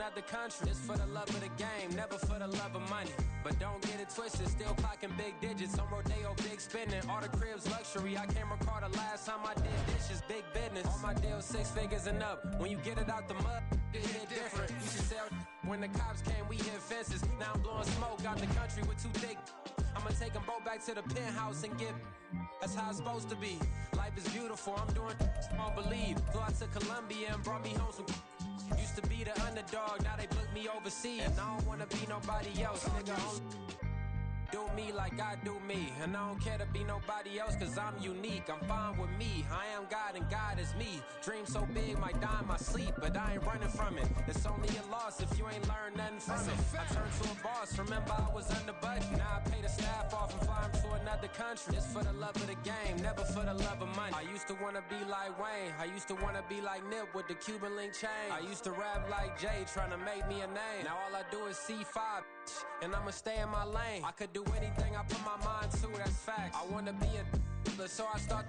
another country. It's for the love of the game, never for the love of money. But don't get it twisted, still clocking big digits. On Rodeo, big spending, all the cribs luxury. I can't recall the last time I did dishes, big business. All my deals 6 figures and up. When you get it out the mud, it hit different. You should sell when the cops came, we hit fences. Now I'm blowing smoke out the country with 2 thick. I'ma take them both back to the penthouse and get. That's how it's supposed to be. Life is beautiful, I'm doing won't believe. Flew out to Colombia and brought me home some. Used to be the underdog, now they book me overseas. And I don't wanna be nobody else, nigga. Do me like I do me. And I don't care to be nobody else, cause I'm unique. I'm fine with me, I am God and God is me. Dream so big, might die in my sleep, but I ain't running from it. It's only a loss if you ain't learned nothing from it. I turned to a boss, remember I was under budget. Now I pay the staff off and fly them to another country. It's for the love of the game, never for the love of money. I used to wanna be like Wayne, I used to wanna be like Nip with the Cuban link chain. I used to rap like Jay, trying to make me a name. Now all I do is C5, and I'ma stay in my lane. I could do anything I put my mind to, that's facts. I wanna be a so I start.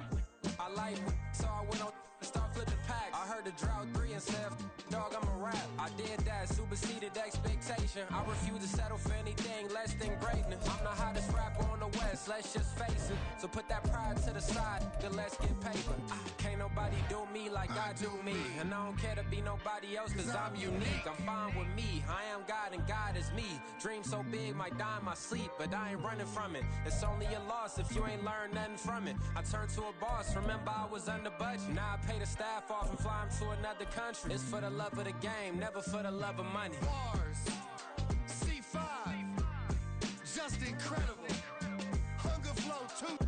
I like so I went on start flipping packs. I heard the drought 3 and said, dog, I'm a rap. I did that, superseded expectation. I refuse to settle for anything less than greatness. I'm the hottest rapper on the West, let's just face it. So put that pride to the side, then let's get paper. Can't nobody do me like I do me. And I don't care to be nobody else, cause I'm unique. I'm fine with me, I am God and God is me. Dream so big, might die in my sleep, but I ain't running from it. It's only a loss if you ain't learned nothing from it. I turned to a boss, remember I was under budget. Now I pay the staff off and fly them to another country. It's for the love of the game, never for the love of money. Bars, C5, just incredible. Hunger Flow 2.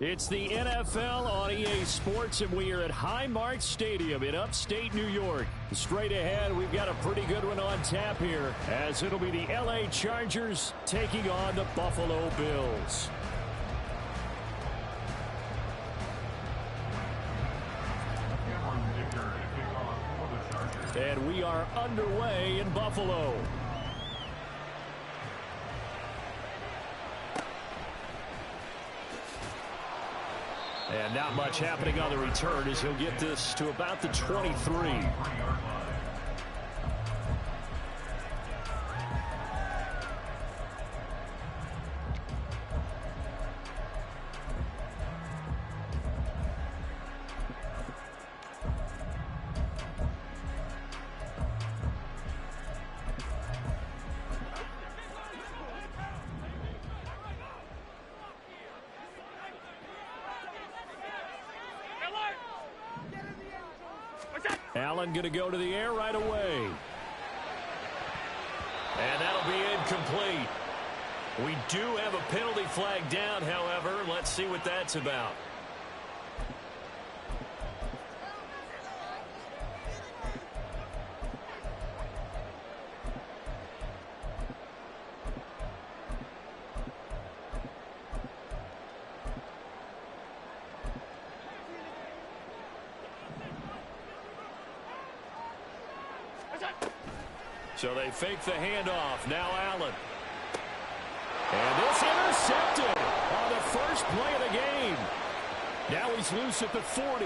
It's the NFL on EA Sports, and we are at Highmark Stadium in upstate New York. Straight ahead, we've got a pretty good one on tap here, as it'll be the LA Chargers taking on the Buffalo Bills. And we are underway in Buffalo. And not much happening on the return as he'll get this to about the 23. Allen going to go to the air right away. And that'll be incomplete. We do have a penalty flag down, however. Let's see what that's about. So they fake the handoff. Now Allen. And this intercepted on the first play of the game. Now he's loose at the 40.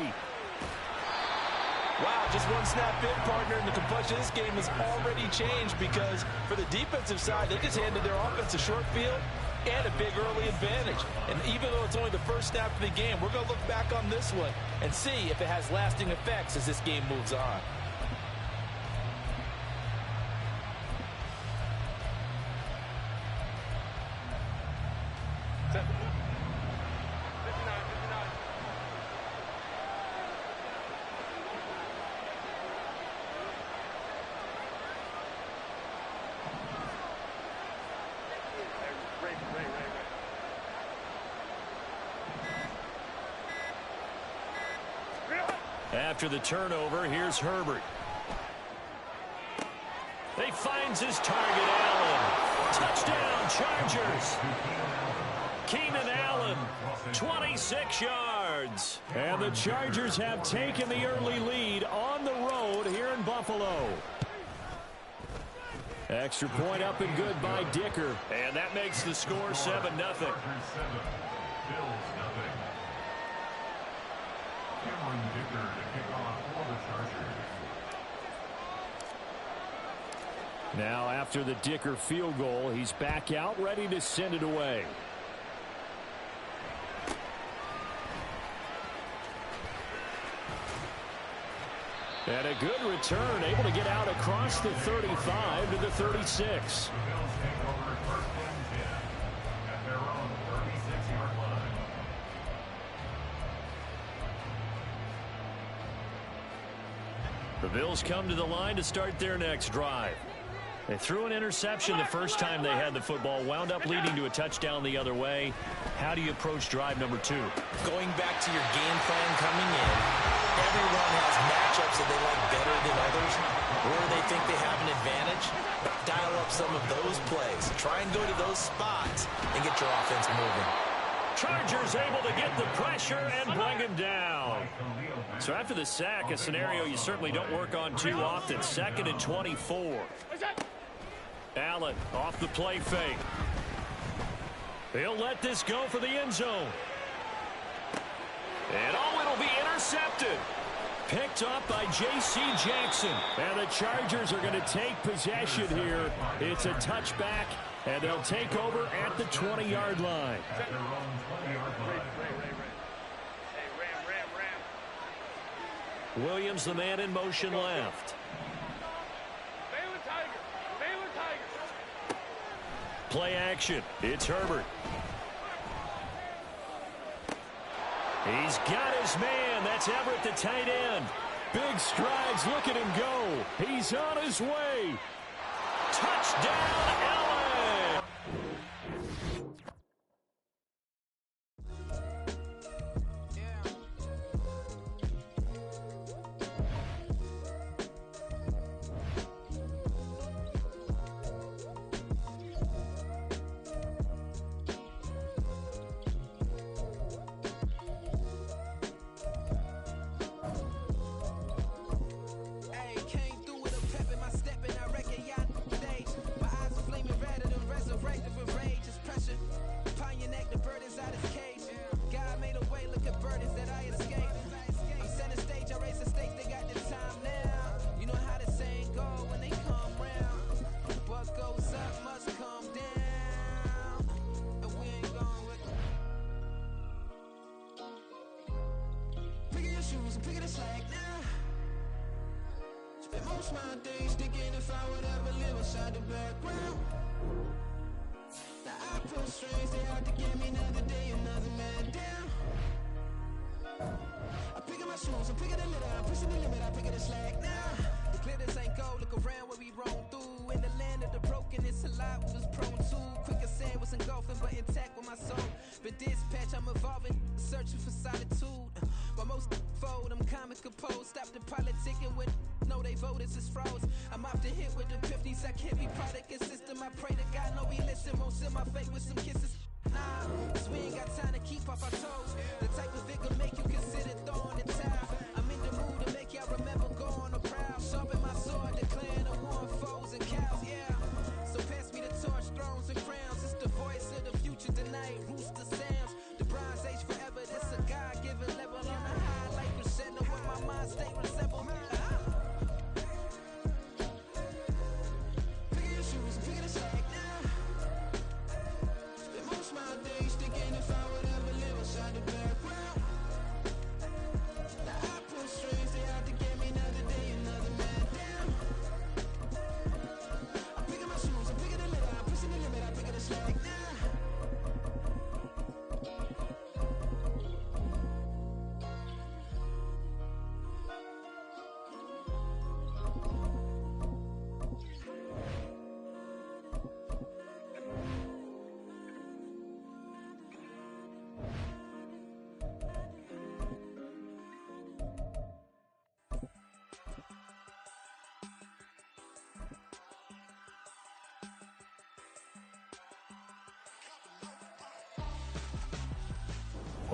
Wow, just one snap in, partner, and the complexion of this game has already changed because for the defensive side, they just handed their offense a short field and a big early advantage. And even though it's only the first snap of the game, we're going to look back on this one and see if it has lasting effects as this game moves on. After the turnover, here's Herbert. He finds his target, Allen. Touchdown, Chargers. Keenan Allen, 26 yards. And the Chargers have taken the early lead on the road here in Buffalo. Extra point up and good by Dicker. And that makes the score 7-0. Now after the Dicker field goal, he's back out ready to send it away. And a good return, able to get out across the 35 to the 36. The Bills come to the line to start their next drive. They threw an interception the first time they had the football, wound up leading to a touchdown the other way. How do you approach drive number 2? Going back to your game plan coming in, everyone has matchups that they like better than others, or they think they have an advantage. Dial up some of those plays. Try and go to those spots and get your offense moving. Chargers able to get the pressure and bring him down. So after the sack, a scenario you certainly don't work on too often. 2nd and 24. Allen off the play fake. He'll let this go for the end zone. And it'll be intercepted. Picked up by J.C. Jackson. And the Chargers are going to take possession here. It's a touchback, and they'll take over at the 20-yard line. Williams, the man in motion left. Play action. It's Herbert. He's got his man. That's Everett, the tight end. Big strides. Look at him go. He's on his way. Touchdown, Allen.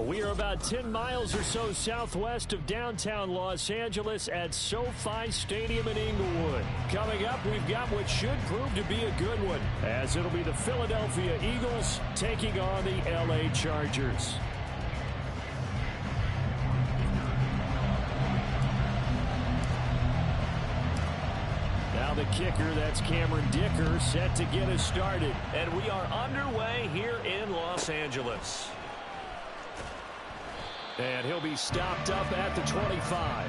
We are about 10 miles or so southwest of downtown Los Angeles at SoFi Stadium in Inglewood. Coming up, we've got what should prove to be a good one, as it'll be the Philadelphia Eagles taking on the LA Chargers. Now the kicker, that's Cameron Dicker, set to get us started. And we are underway here in Los Angeles. And he'll be stopped up at the 25.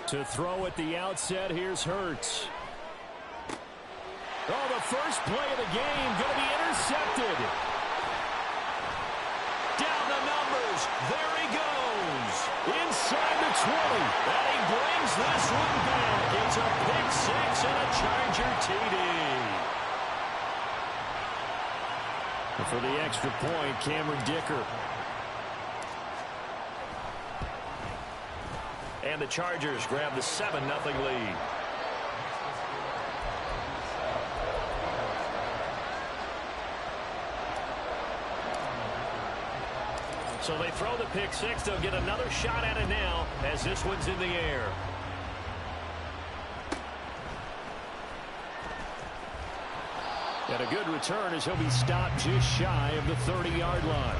To throw at the outset, here's Hurts. Oh, the first play of the game going to be intercepted. Down the numbers. There he goes. Inside the 20. And he brings this one back. It's a pick six and a Charger TD. And for the extra point, Cameron Dicker. And the Chargers grab the 7-0 lead. So they throw the pick six. They'll get another shot at it now as this one's in the air. And a good return as he'll be stopped just shy of the 30-yard line.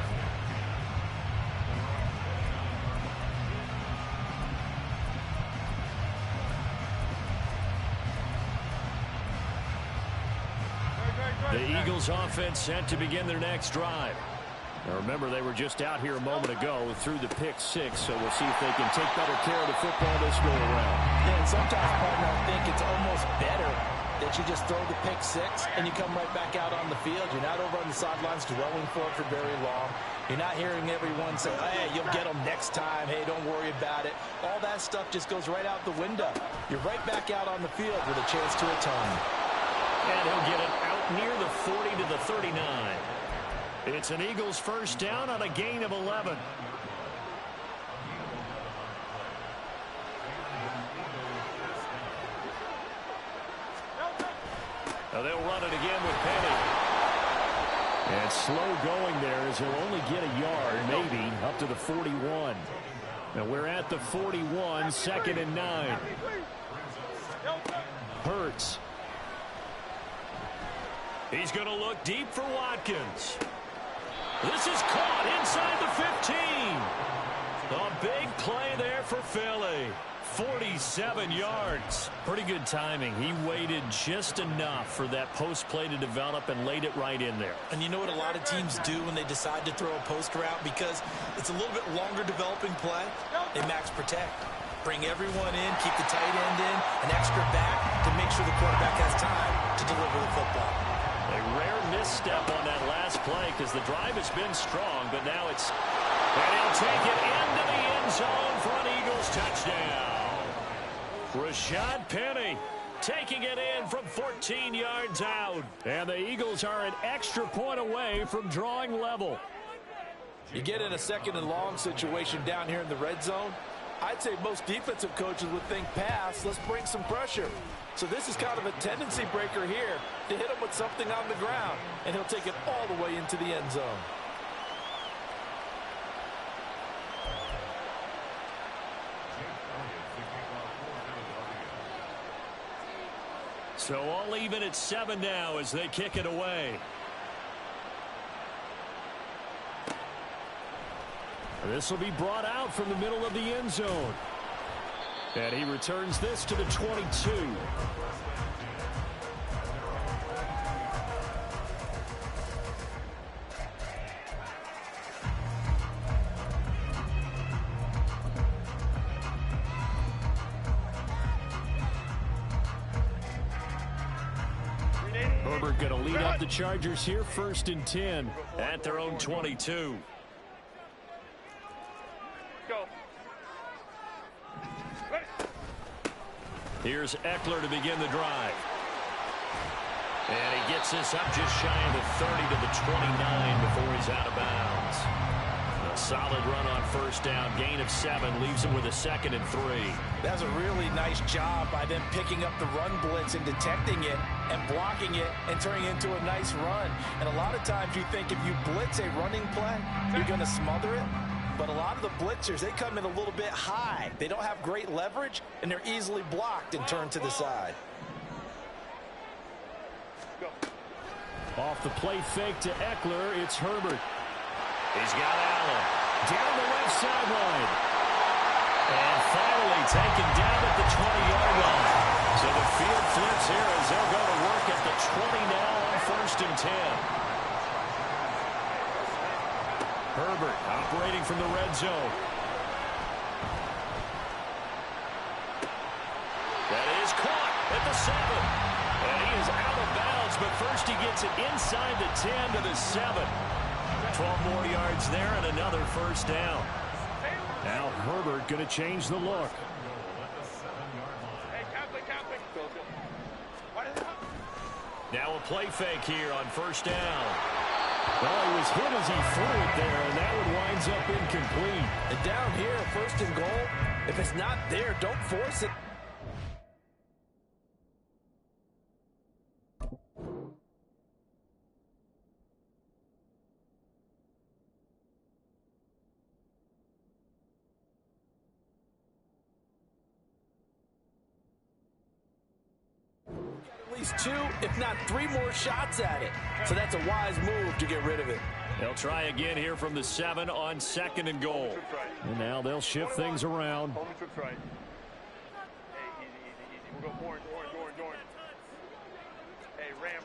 The Eagles offense set to begin their next drive. Now remember, they were just out here a moment ago through the pick six, so we'll see if they can take better care of the football this go around. Yeah, and sometimes, partner, I think it's almost better that you just throw the pick six and you come right back out on the field. You're not over on the sidelines dwelling for it for very long. You're not hearing everyone say, hey, you'll get them next time. Hey, don't worry about it. All that stuff just goes right out the window. You're right back out on the field with a chance to atone. And he'll get it out near the 40 to the 39. It's an Eagles first down on a gain of 11. Now they'll run it again with Penny. And slow going there as he'll only get a yard, maybe, up to the 41. Now we're at the 41, 2nd and 9. Hurts. He's going to look deep for Watkins. This is caught inside the 15. A big play there for Philly. 47 yards. Pretty good timing. He waited just enough for that post play to develop and laid it right in there. And you know what a lot of teams do when they decide to throw a post route? Because it's a little bit longer developing play. They max protect. Bring everyone in, keep the tight end in, an extra back to make sure the quarterback has time to deliver the football. A rare misstep on that last play because the drive has been strong, but now it's... And he'll take it into the end zone for an Eagles touchdown. Rashad Penny taking it in from 14 yards out. And the Eagles are an extra point away from drawing level. You get in a 2nd and long situation down here in the red zone. I'd say most defensive coaches would think pass, let's bring some pressure. So this is kind of a tendency breaker here to hit him with something on the ground, and he'll take it all the way into the end zone. So all even at 7 now as they kick it away. This will be brought out from the middle of the end zone. And he returns this to the 22. Herbert going to lead up the Chargers here, 1st and 10 at their own 22. Here's Eckler to begin the drive. And he gets this up just shy of the 30 to the 29 before he's out of bounds. Solid run on first down. Gain of 7 leaves him with a 2nd and 3. That's a really nice job by them picking up the run blitz and detecting it and blocking it and turning it into a nice run. And a lot of times you think if you blitz a running play, you're going to smother it. But a lot of the blitzers, they come in a little bit high. They don't have great leverage, and they're easily blocked and turned to the side. Off the play fake to Eckler, it's Herbert. He's got Allen down the left sideline. And finally taken down at the 20-yard line. So the field flips here as they'll go to work at the 20 now on 1st and 10. Herbert operating from the red zone. That is caught at the 7. And he is out of bounds, but first he gets it inside the 10 to the 7. 12 more yards there and another first down. Now Herbert going to change the look. Now a play fake here on first down. Well, he was hit as he threw it there, and that one winds up incomplete. And down here, 1st and goal, if it's not there, don't force it. At least 2, if not 3 more shots at it. So that's a wise move to get rid of it. They'll try again here from the 7 on 2nd and goal. And now they'll shift things around. We'll go orange. Hey, ram.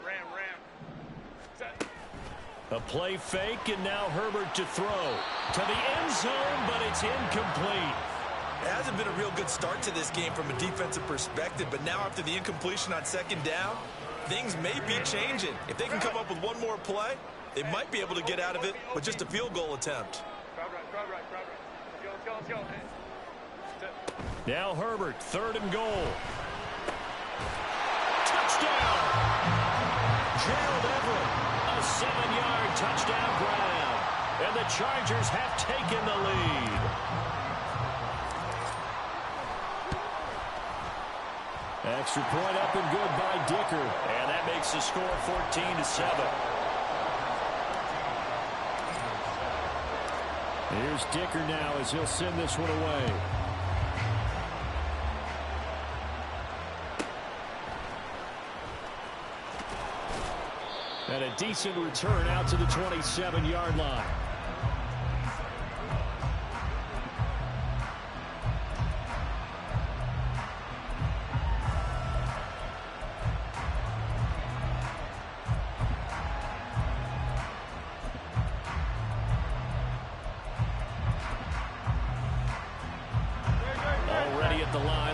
Set. A play fake, and now Herbert to throw. To the end zone, but it's incomplete. It hasn't been a real good start to this game from a defensive perspective, but now after the incompletion on 2nd down, things may be changing. If they can come up with one more play, they might be able to get out of it with just a field goal attempt. Let's go. Now Herbert, 3rd and goal. Touchdown! Gerald Everett, a 7-yard touchdown grab. And the Chargers have taken the lead. Extra point up and good by Dicker. And that makes the score 14-7. Here's Dicker now as he'll send this one away. And a decent return out to the 27-yard line.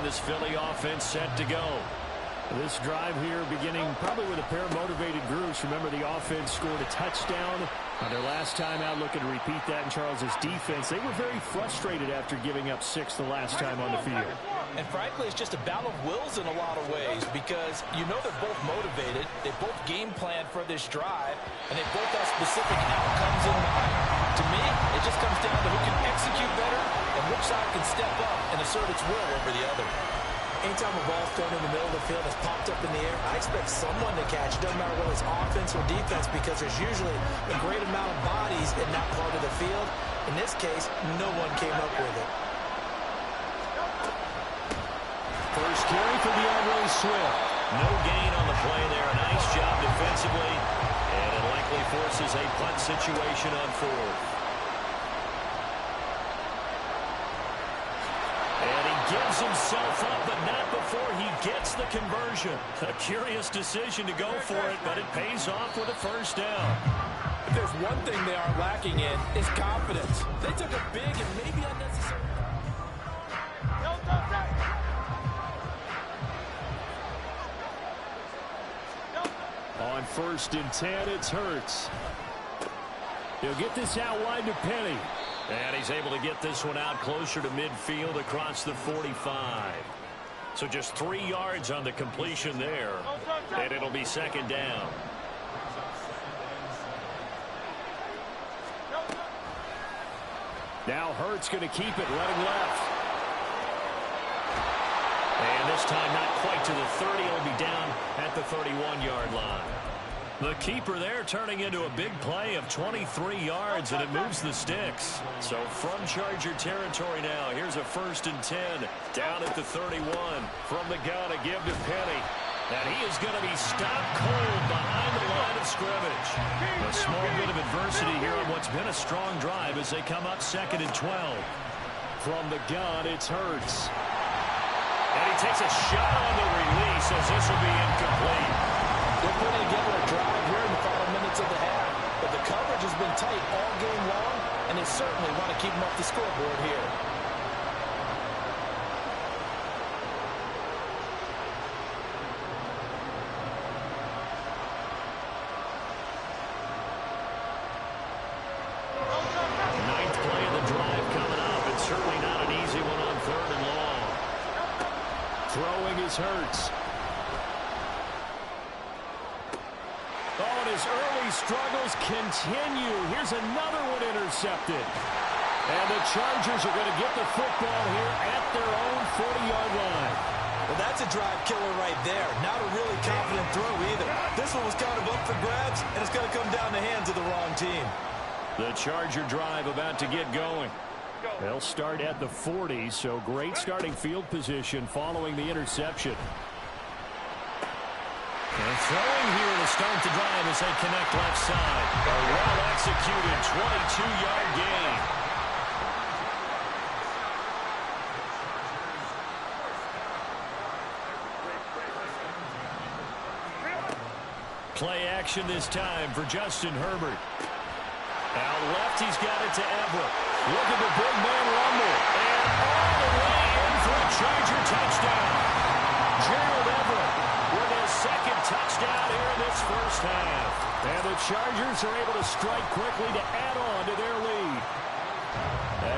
This Philly offense set to go. This drive here beginning probably with a pair of motivated groups. Remember, the offense scored a touchdown on their last time out. Looking to repeat that in Charles's defense. They were very frustrated after giving up 6 the last time on the field. And frankly, it's just a battle of wills in a lot of ways because you know they're both motivated. They both game planned for this drive, and they both have specific outcomes in mind. To me, it just comes down to who can execute better and which side can step up and assert its will over the other. Anytime a ball's thrown in the middle of the field that's popped up in the air, I expect someone to catch. It doesn't matter whether it's offense or defense because there's usually a great amount of bodies in that part of the field. In this case, no one came up with it. First carry for DeAndre Swift. No gain on the play there. Nice job defensively. And it likely forces a punt situation on 4th. And he gives himself up, but not before he gets the conversion. A curious decision to go for it, but it pays off with a first down. If there's one thing they are lacking in, it's confidence. They took a big and maybe unnecessary... On 1st and 10, it's Hurts. He'll get this out wide to Penny. And he's able to get this one out closer to midfield across the 45. So just 3 yards on the completion there. And it'll be 2nd down. Now Hurts going to keep it running left. And this time not quite to the 30. It'll be down at the 31-yard line. The keeper there turning into a big play of 23 yards, and it moves the sticks. So from Charger territory now, here's a 1st and 10 down at the 31. From the gun, a give to Penny. And he is going to be stopped cold behind the line of scrimmage. A small bit of adversity here on what's been a strong drive as they come up 2nd and 12. From the gun, it's Hurts. And he takes a shot on the release as this will be incomplete. They're putting together a drive here in the final minutes of the half. But the coverage has been tight all game long, and they certainly want to keep them off the scoreboard here. Hurts. Oh, and his early struggles continue. Here's another one intercepted. And the Chargers are going to get the football here at their own 40-yard line. Well, that's a drive killer right there. Not a really confident throw either. This one was kind of up for grabs, and it's going to come down the hands of the wrong team. The Charger drive about to get going. They'll start at the 40, so great starting field position following the interception. And throwing here to start the drive as they connect left side. A well-executed 22-yard gain. Play action this time for Justin Herbert. Out left, he's got it to Everett. Look at the big man rumble. And all the way in for a Charger touchdown. Gerald Everett with his 2nd touchdown here in this first half. And the Chargers are able to strike quickly to add on to their lead.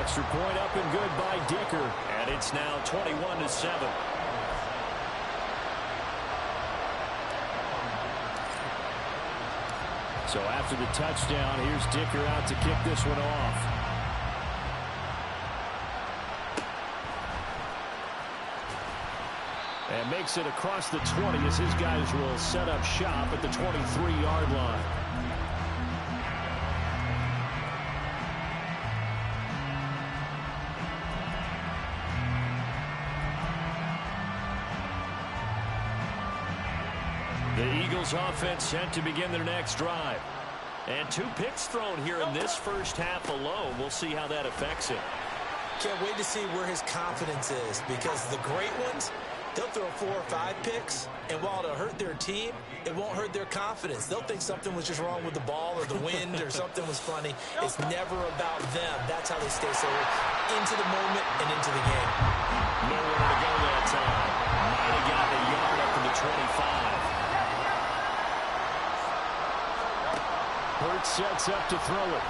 Extra point up and good by Dicker. And it's now 21-7. So after the touchdown, here's Dicker out to kick this one off. And makes it across the 20 as his guys will set up shop at the 23-yard line. The Eagles offense set to begin their next drive. And 2 picks thrown here in this first half alone. We'll see how that affects him. Can't wait to see where his confidence is, because the great ones, they'll throw 4 or 5 picks, and while it'll hurt their team, it won't hurt their confidence. They'll think something was just wrong with the ball or the wind or something was funny. It's never about them. That's how they stay so into the moment and into the game. Nowhere to go that time. Might have gotten a yard up to the 25. Hurts sets up to throw it.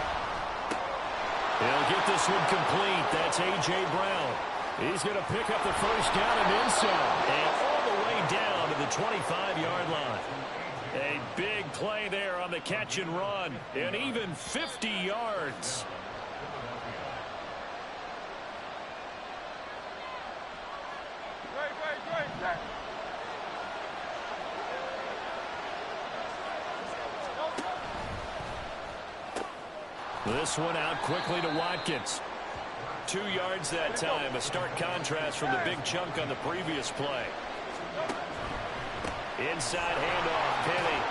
He'll get this one complete. That's A.J. Brown. He's going to pick up the first down and then some. And all the way down to the 25-yard line. A big play there on the catch and run. And even 50 yards. Great. This one out quickly to Watkins. 2 yards that time. A stark contrast from the big chunk on the previous play. Inside handoff, Penny.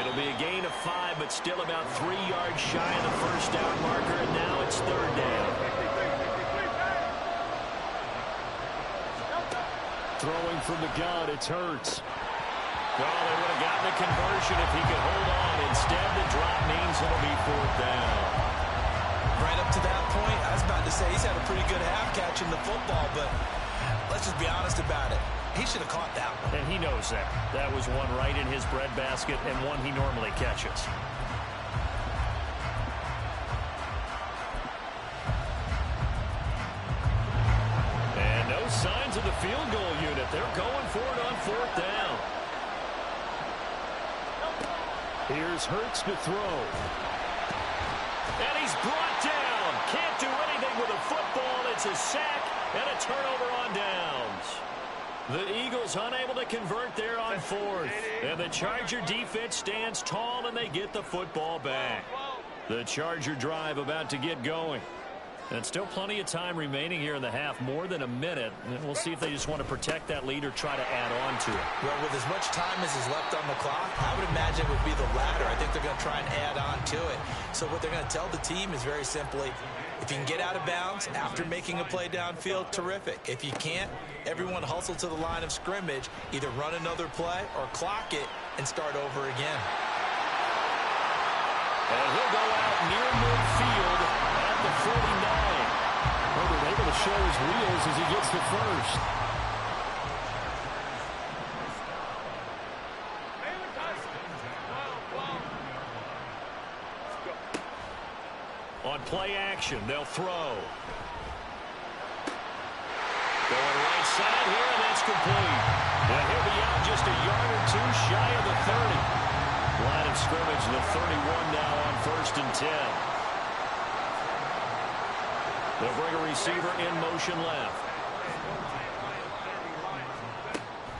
It'll be a gain of 5, but still about 3 yards shy of the first down marker, and now it's 3rd down. Throwing from the gun, it's Hurts. Well, they would have gotten a conversion if he could hold on. Instead, the drop means it'll be 4th down. Right up to that point, I was about to say he's had a pretty good half catching the football, but let's just be honest about it. He should have caught that one. And he knows that. That was one right in his breadbasket and one he normally catches. And no signs of the field goal unit. They're going for it on 4th down. Here's Hurts to throw. And he's brought down. It's a sack and a turnover on downs. The Eagles unable to convert there on fourth. And the Charger defense stands tall, and they get the football back. The Charger drive about to get going. And still plenty of time remaining here in the half, more than a minute. And we'll see if they just want to protect that lead or try to add on to it. Well, with as much time as is left on the clock, I would imagine it would be the latter. I think they're going to try and add on to it. So what they're going to tell the team is very simply, if you can get out of bounds after making a play downfield, terrific. If you can't, everyone hustle to the line of scrimmage, either run another play or clock it and start over again. And he'll go out near midfield at the 49. Herbert able to show his wheels as he gets the first. On play action, they'll throw. Going right side here, and that's complete. And he'll be out just a yard or two shy of the 30. Line of scrimmage, the 31 now on 1st and 10. They'll bring a receiver in motion left.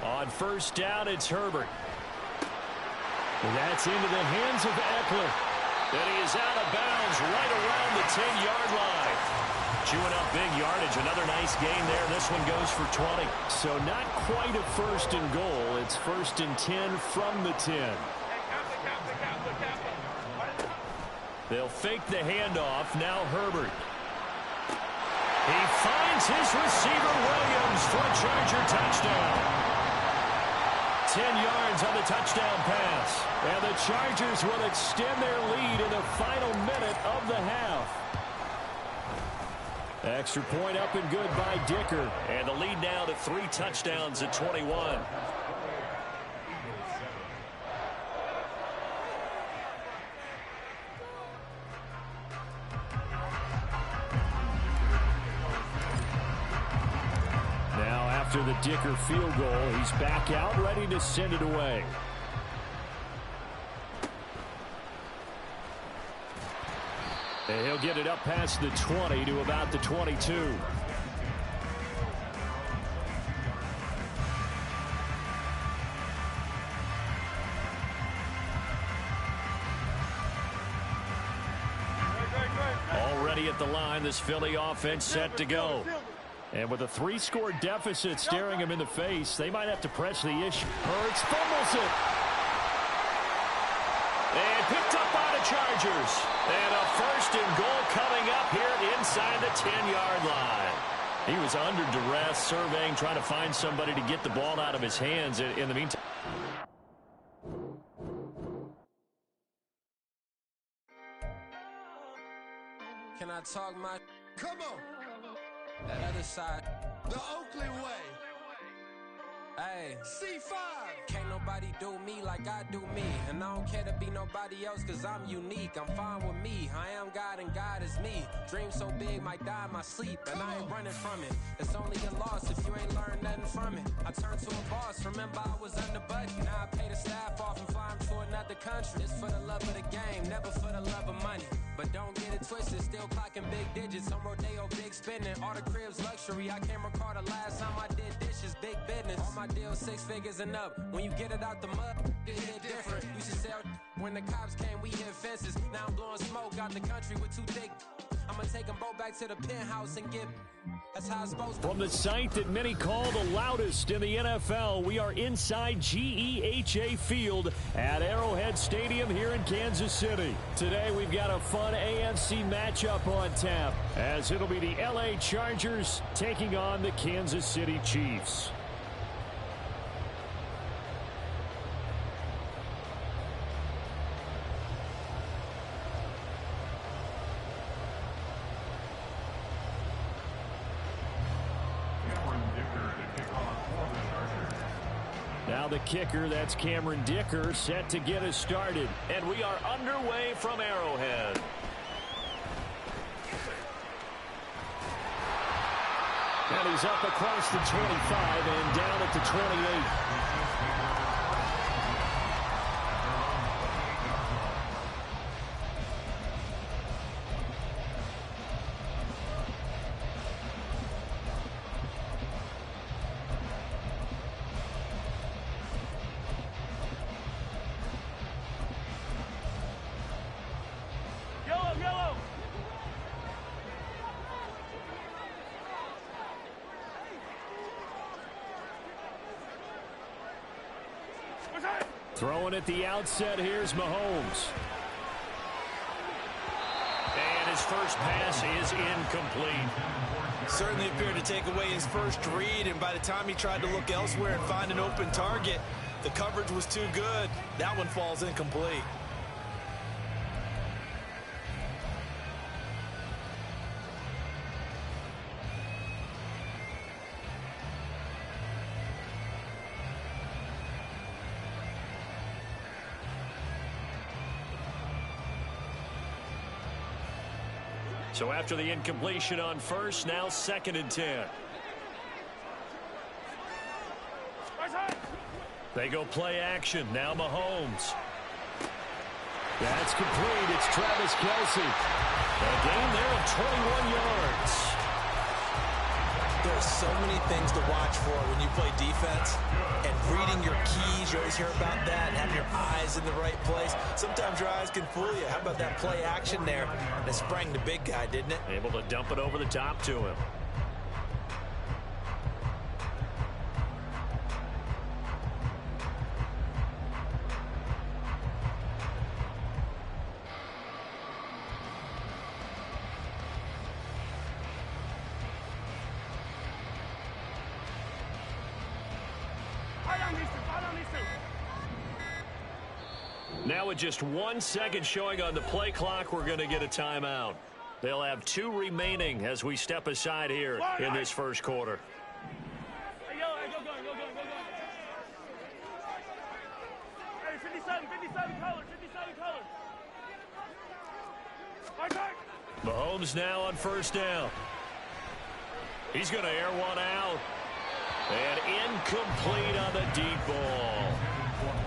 On 1st down, it's Herbert. And that's into the hands of Eckler. And he is out of bounds right around the 10-yard line. Chewing up big yardage. Another nice gain there. This one goes for 20. So not quite a 1st and goal. It's 1st and 10 from the 10. They'll fake the handoff. Now Herbert. He finds his receiver, Williams, for a Charger touchdown. 10 yards on the touchdown pass. And the Chargers will extend their lead in the final minute of the half. Extra point up and good by Dicker. And the lead now to 3 touchdowns at 21. After the Dicker field goal, he's back out, ready to send it away. And he'll get it up past the 20 to about the 22. Already at the line, this Philly offense set to go. And with a 3-score deficit staring him in the face, they might have to press the issue. Hurts fumbles it. And picked up by the Chargers. And a 1st and goal coming up here inside the 10-yard line. He was under duress, surveying, trying to find somebody to get the ball out of his hands. In the meantime, can I talk my... Come on. That other side. The Oakley way. Hey. C5. Can't nobody do me like I do me. And I don't care to be nobody else cause I'm unique. I'm fine with me. I am God and God is me. Dream so big might die in my sleep. And I ain't running from it. It's only a loss if you ain't learned nothing from it. I turned to a boss. Remember I was under budget. Now I pay the staff off and fly them to another country. It's for the love of the game, never for the love of money. But don't get it twisted, still clocking big digits. On Rodeo, big spending. All the cribs luxury. I can't recall the last time I did dishes, big business. All my deals 6 figures and up. When you get it out the mud, it hit different. Used to sell when the cops came, we hit fences. Now I'm blowing smoke out the country with 2 thick. I'ma take them both back to the penthouse and get... That's how it's supposed to. From the site that many call the loudest in the NFL, we are inside GEHA Field at Arrowhead Stadium here in Kansas City. Today we've got a fun AFC matchup on tap, as it'll be the LA Chargers taking on the Kansas City Chiefs. Now the kicker, that's Cameron Dicker, set to get us started. And we are underway from Arrowhead. And he's up across the 25 and down at the 28. Throwing at the outset, here's Mahomes. And his first pass is incomplete. Certainly appeared to take away his first read, and by the time he tried to look elsewhere and find an open target, the coverage was too good. That one falls incomplete. So after the incompletion on first, now 2nd and 10. They go play action. Now Mahomes. That's complete. It's Travis Kelce. A gain there of 21 yards. There are so many things to watch for when you play defense, and reading your keys, you always hear about that, having your eyes in the right place. Sometimes your eyes can fool you. How about that play action there? And it sprang the big guy, didn't it? Able to dump it over the top to him. Now with just 1 second showing on the play clock, we're going to get a timeout. They'll have 2 remaining as we step aside here in this first quarter. Hey, go. Hey, 57 colors. Mahomes now on first down. He's going to air one out. And incomplete on the deep ball.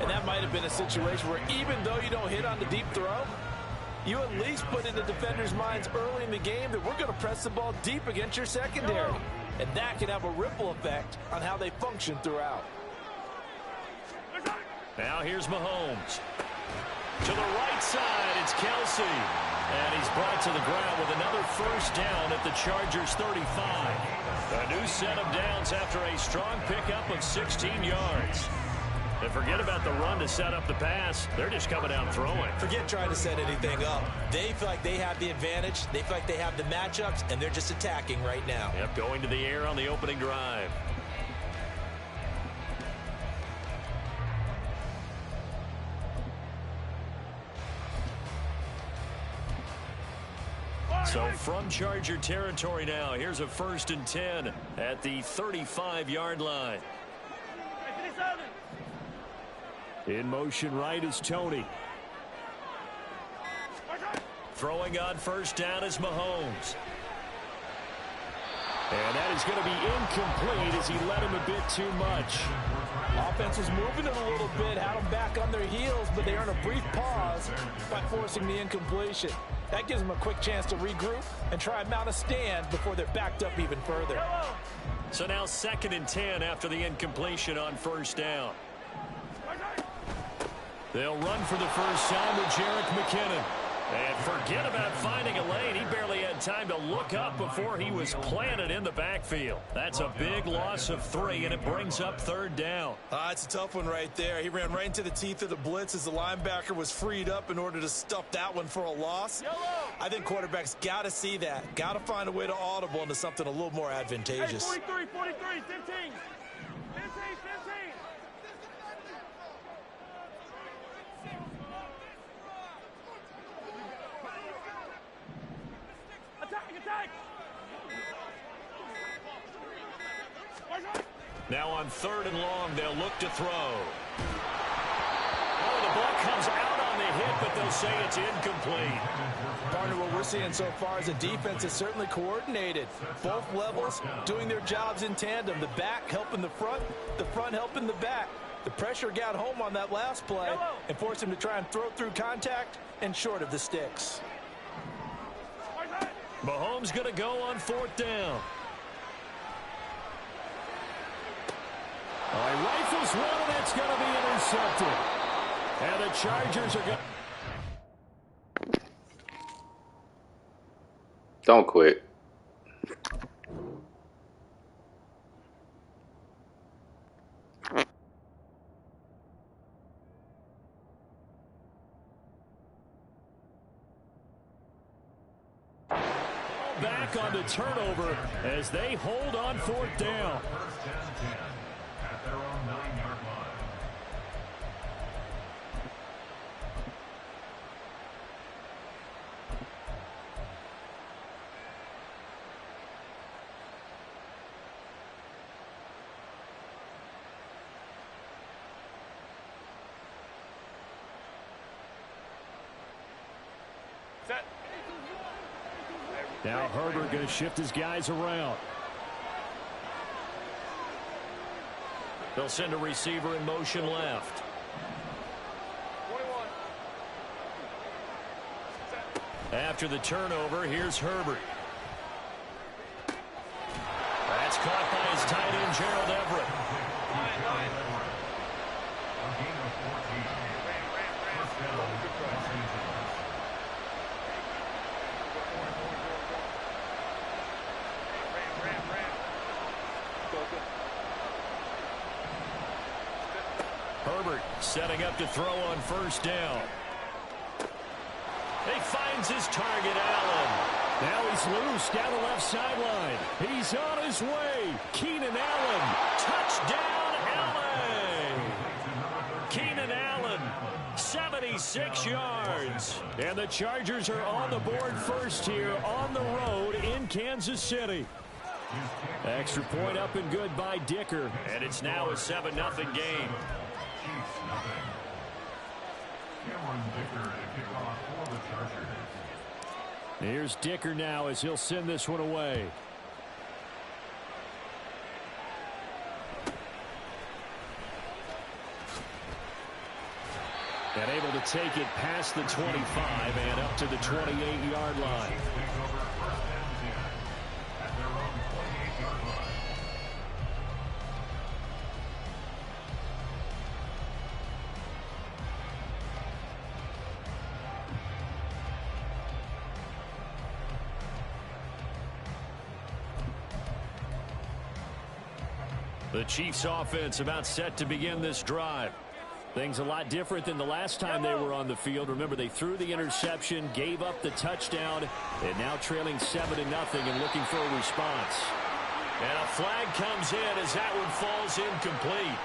And that might have been a situation where even though you don't hit on the deep throw, you at least put in the defenders' minds early in the game that we're going to press the ball deep against your secondary. And that can have a ripple effect on how they function throughout. Now here's Mahomes. To the right side, it's Kelce. And he's brought to the ground with another first down at the Chargers' 35. A new set of downs after a strong pickup of 16 yards. And forget about the run to set up the pass. They're just coming out throwing. Forget trying to set anything up. They feel like they have the advantage. They feel like they have the matchups, and they're just attacking right now. Yep, going to the air on the opening drive. So from Charger territory now, here's a 1st and 10 at the 35-yard line. In motion right is Tony. Throwing on first down is Mahomes. And that is going to be incomplete as he led him a bit too much. Offense was moving it a little bit, had them back on their heels, but they earn a brief pause by forcing the incompletion. That gives them a quick chance to regroup and try and mount a stand before they're backed up even further. So now 2nd and 10 after the incompletion on first down. They'll run for the first time with Jerick McKinnon. And forget about finding a lane. He barely had time to look up before he was planted in the backfield. That's a big loss of 3, and it brings up 3rd down. It's a tough one right there. He ran right into the teeth of the blitz as the linebacker was freed up in order to stuff that one for a loss. I think quarterbacks got to see that. Got to find a way to audible into something a little more advantageous. Hey, 43, 15. Now on 3rd and long, they'll look to throw. Oh, the ball comes out on the hit, but they'll say it's incomplete. Partner, what we're seeing so far is the defense is certainly coordinated. Both levels doing their jobs in tandem. The back helping the front helping the back. The pressure got home on that last play and forced him to try and throw through contact and short of the sticks. Mahomes going to go on 4th down. All right, rifles one, and it's going to be intercepted. And the Chargers are going. Don't quit. back on the turnover as they hold on 4th down. At their own 9-yard line. Set. Now Herbert going to shift his guys around. They'll send a receiver in motion left. 21. Set. After the turnover, here's Herbert. That's caught by his tight end, Gerald Everett. Line. A gain of 14. First down. Herbert setting up to throw on 1st down. He finds his target, Allen. Now he's loose down the left sideline. He's on his way. Keenan Allen. Touchdown, Allen. Keenan Allen, 76 yards. And the Chargers are on the board first here on the road in Kansas City. Extra point up and good by Dicker. And it's now a 7-0 game. Chiefs nothing. Cameron Dicker to kick off for the Chargers. Here's Dicker now as he'll send this one away. And able to take it past the 25 and up to the 28-yard line. Chiefs takes over 1st and 10 at their own 28-yard line. The Chiefs offense about set to begin this drive. Things a lot different than the last time they were on the field. Remember, they threw the interception, gave up the touchdown, and now trailing 7-0 and looking for a response. And a flag comes in as that one falls incomplete.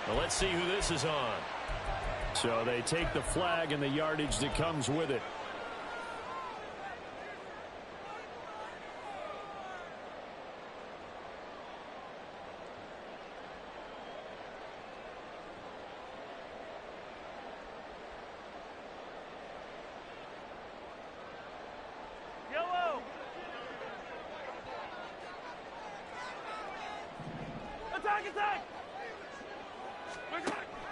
Well, let's see who this is on. So they take the flag and the yardage that comes with it. Yellow. Attack.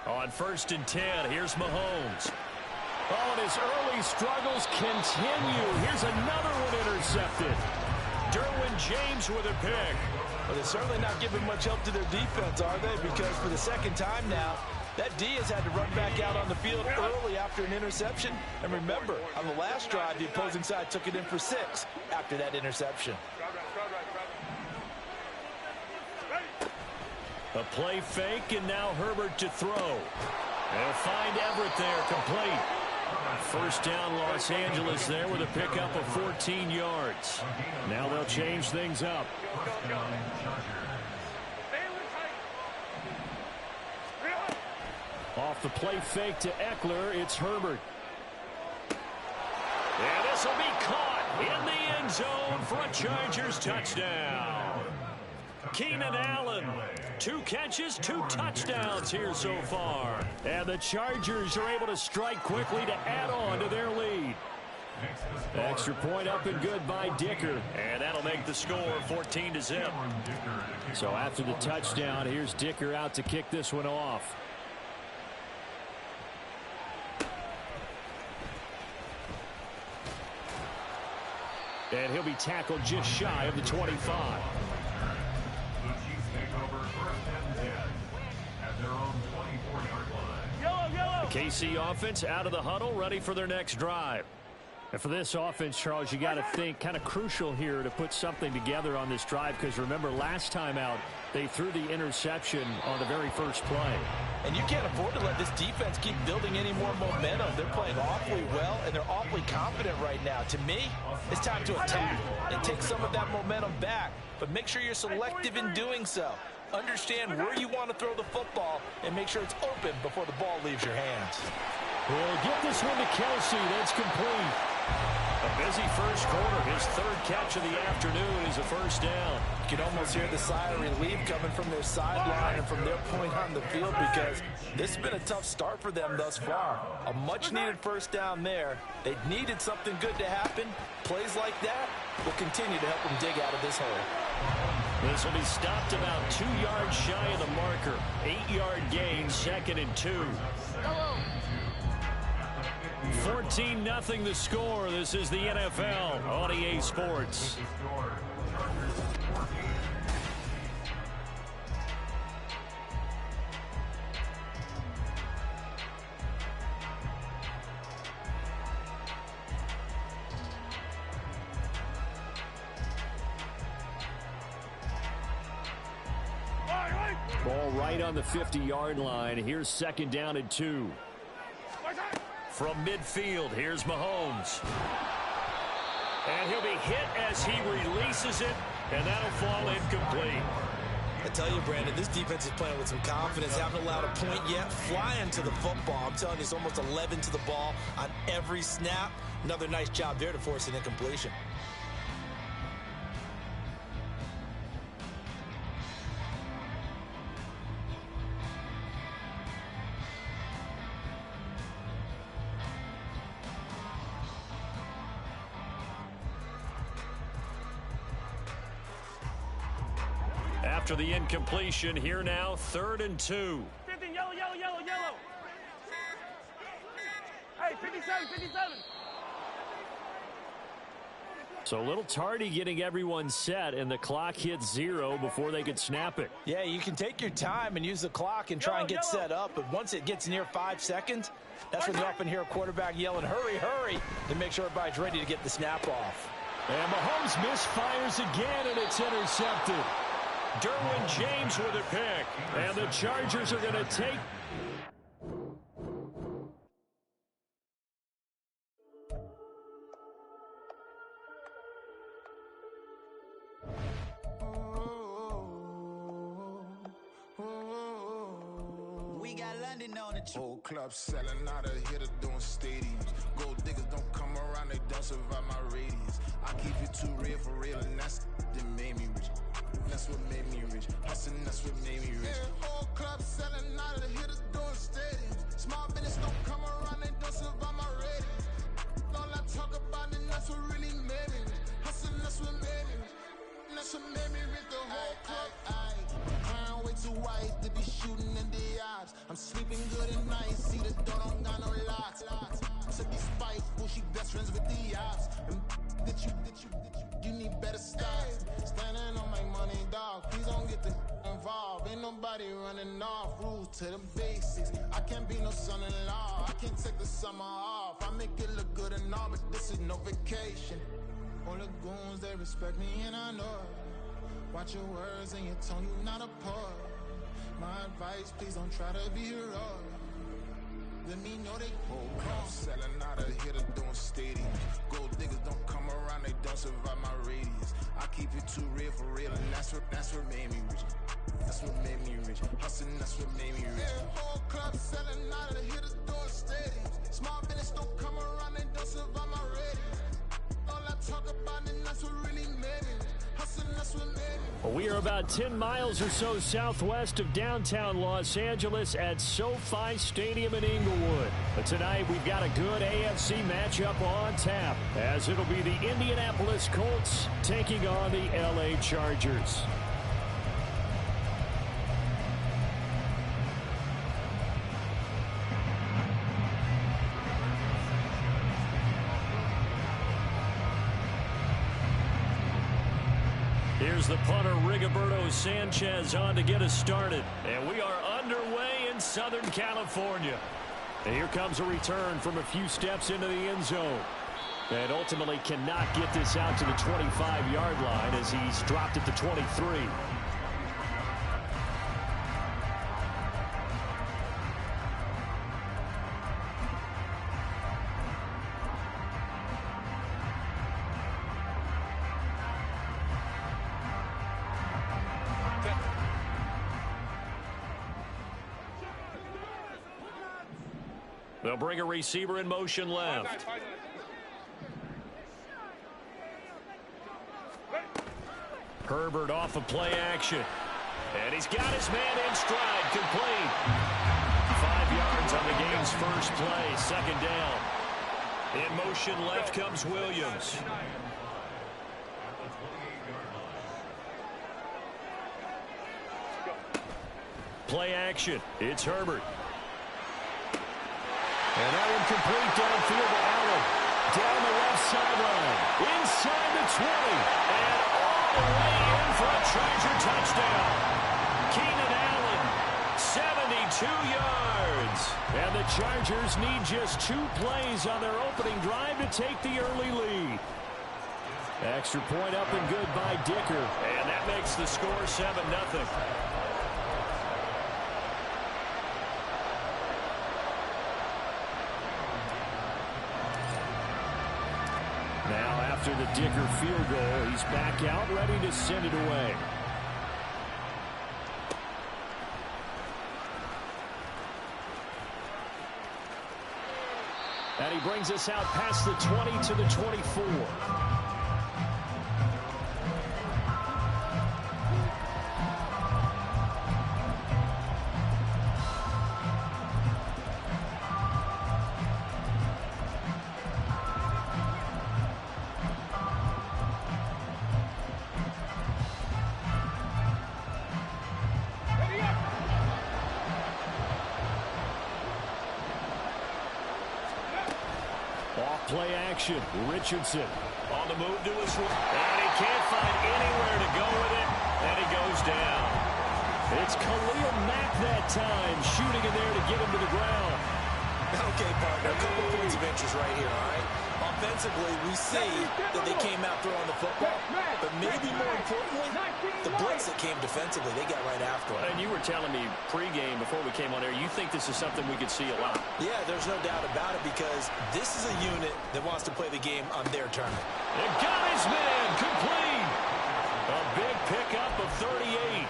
On 1st and 10, here's Mahomes. Oh, and his early struggles continue. Here's another one intercepted. Derwin James with a pick. Well, they're certainly not giving much help to their defense, are they? Because for the 2nd time now, that D has had to run back out on the field early after an interception. And remember, on the last drive, the opposing side took it in for 6 after that interception. A play fake, and now Herbert to throw. They'll find Everett there, complete. 1st down, Los Angeles there with a pickup of 14 yards. Now they'll change things up. Off the play fake to Eckler, it's Herbert. And this will be caught in the end zone for a Chargers touchdown. Keenan Allen, 2 catches, 2 touchdowns here so far. And the Chargers are able to strike quickly to add on to their lead. Extra point up and good by Dicker. And that'll make the score 14-0. So after the touchdown, here's Dicker out to kick this one off. And he'll be tackled just shy of the 25. The Chiefs take over 1st and 10 at their own 24-yard line. Yellow. The KC offense out of the huddle, ready for their next drive. And for this offense, Charles, you got to think kind of crucial here to put something together on this drive, because remember last time out they threw the interception on the very first play. And you can't afford to let this defense keep building any more momentum. They're playing awfully well, and they're awfully confident right now. To me, it's time to attack and take some of that momentum back. But make sure you're selective in doing so. Understand where you want to throw the football and make sure it's open before the ball leaves your hands. We'll get this one to Kelsey. That's complete. A busy first quarter. His third catch of the afternoon is a first down. You can almost hear the sigh of relief coming from their sideline and from their point on the field, because this has been a tough start for them thus far. A much-needed first down there. They needed something good to happen. Plays like that will continue to help them dig out of this hole. This will be stopped about 2 yards shy of the marker. 8-yard gain, 2nd and 2. 14-0 the score. This is the NFL on EA Sports. Ball right on the 50-yard line. Here's 2nd down and 2. From midfield, here's Mahomes. And he'll be hit as he releases it, and that'll fall incomplete. I tell you, Brandon, this defense is playing with some confidence. Haven't allowed a point yet. Flying to the football. I'm telling you, it's almost 11 to the ball on every snap. Another nice job there to force an incompletion. After the incompletion, here now, 3rd and 2. 50, yellow. Hey, 57, 57. So a little tardy getting everyone set, and the clock hits 0 before they could snap it. Yeah, you can take your time and use the clock and try and get set up, but once it gets near 5 seconds, that's when you often hear a quarterback yelling, hurry, hurry, to make sure everybody's ready to get the snap off. And Mahomes misfires again, and it's intercepted. Derwin James with a pick, and the Chargers are going to take. We got London on the whole club selling out of hitter doing stadiums. Gold diggers don't come around, they don't survive my radius. I keep it too real for real, and that's that made me rich. That's what made me rich. Hustling, that's what made me rich. Yeah, whole club selling out of the hitters doing stadiums. Small business don't come around, they don't survive my ratings. All I talk about, and that's what really made me rich. Hustling, that's what made me rich. That's what made me rich, the whole club. Clown way too white to be shooting in the eyes. I'm sleeping good at night, see the door don't got no locks. Took these spiteful, she best friends with the ops. And you need better styles. Standing on my money, dog. Please don't get involved. Ain't nobody running off. Rules to the basics. I can't be no son-in-law. I can't take the summer off. I make it look good and all, but this is no vacation. All the goons, they respect me and I know it. Watch your words and your tone, you not a poet. My advice, please don't try to be heroic. Let me know they whole club selling out of hitter doing stadiums. Gold diggers don't come around, they don't survive my radius. I keep it too real for real, and that's what made me rich. That's what made me rich. Hustling, that's what made me rich. Yeah, whole club selling out of the hitters doing stadiums. Small business don't come around, they don't survive my radius. All I talk about, and that's what really made me rich. Hustling, that's what made me rich. Well, we are about 10 miles or so southwest of downtown Los Angeles at SoFi Stadium in Inglewood. But tonight we've got a good AFC matchup on tap, as it'll be the Indianapolis Colts taking on the LA Chargers. Here's the punter, Rigoberto Sanchez, on to get us started. And we are underway in Southern California. And here comes a return from a few steps into the end zone. And ultimately cannot get this out to the 25-yard line as he's dropped at the 23. They'll bring a receiver in motion left. Herbert off of play action. And he's got his man in stride, complete. 5 yards on the game's first play, second down. In motion left comes Williams. Play action. It's Herbert. And that one complete downfield to Allen. Down the left sideline. Inside the 20. And all the way in for a Charger touchdown. Keenan Allen, 72 yards. And the Chargers need just 2 plays on their opening drive to take the early lead. Extra point up and good by Dicker. And that makes the score 7-0. Now after the Dicker field goal, he's back out ready to send it away. And he brings us out past the 20 to the 24. Play action. Richardson on the move to his right. And he can't find anywhere to go with it. And he goes down. It's Khalil Mack that time, shooting in there to get him to the ground. Okay, partner, a couple points of interest right here, all right? Offensively, we see that they came out throwing the football, but maybe more importantly, the blitz that came defensively, they got right after it. And you were telling me pregame before we came on air, you think this is something we could see a lot. Yeah, there's no doubt about it because this is a unit that wants to play the game on their terms. And got his man complete. A big pickup of 38.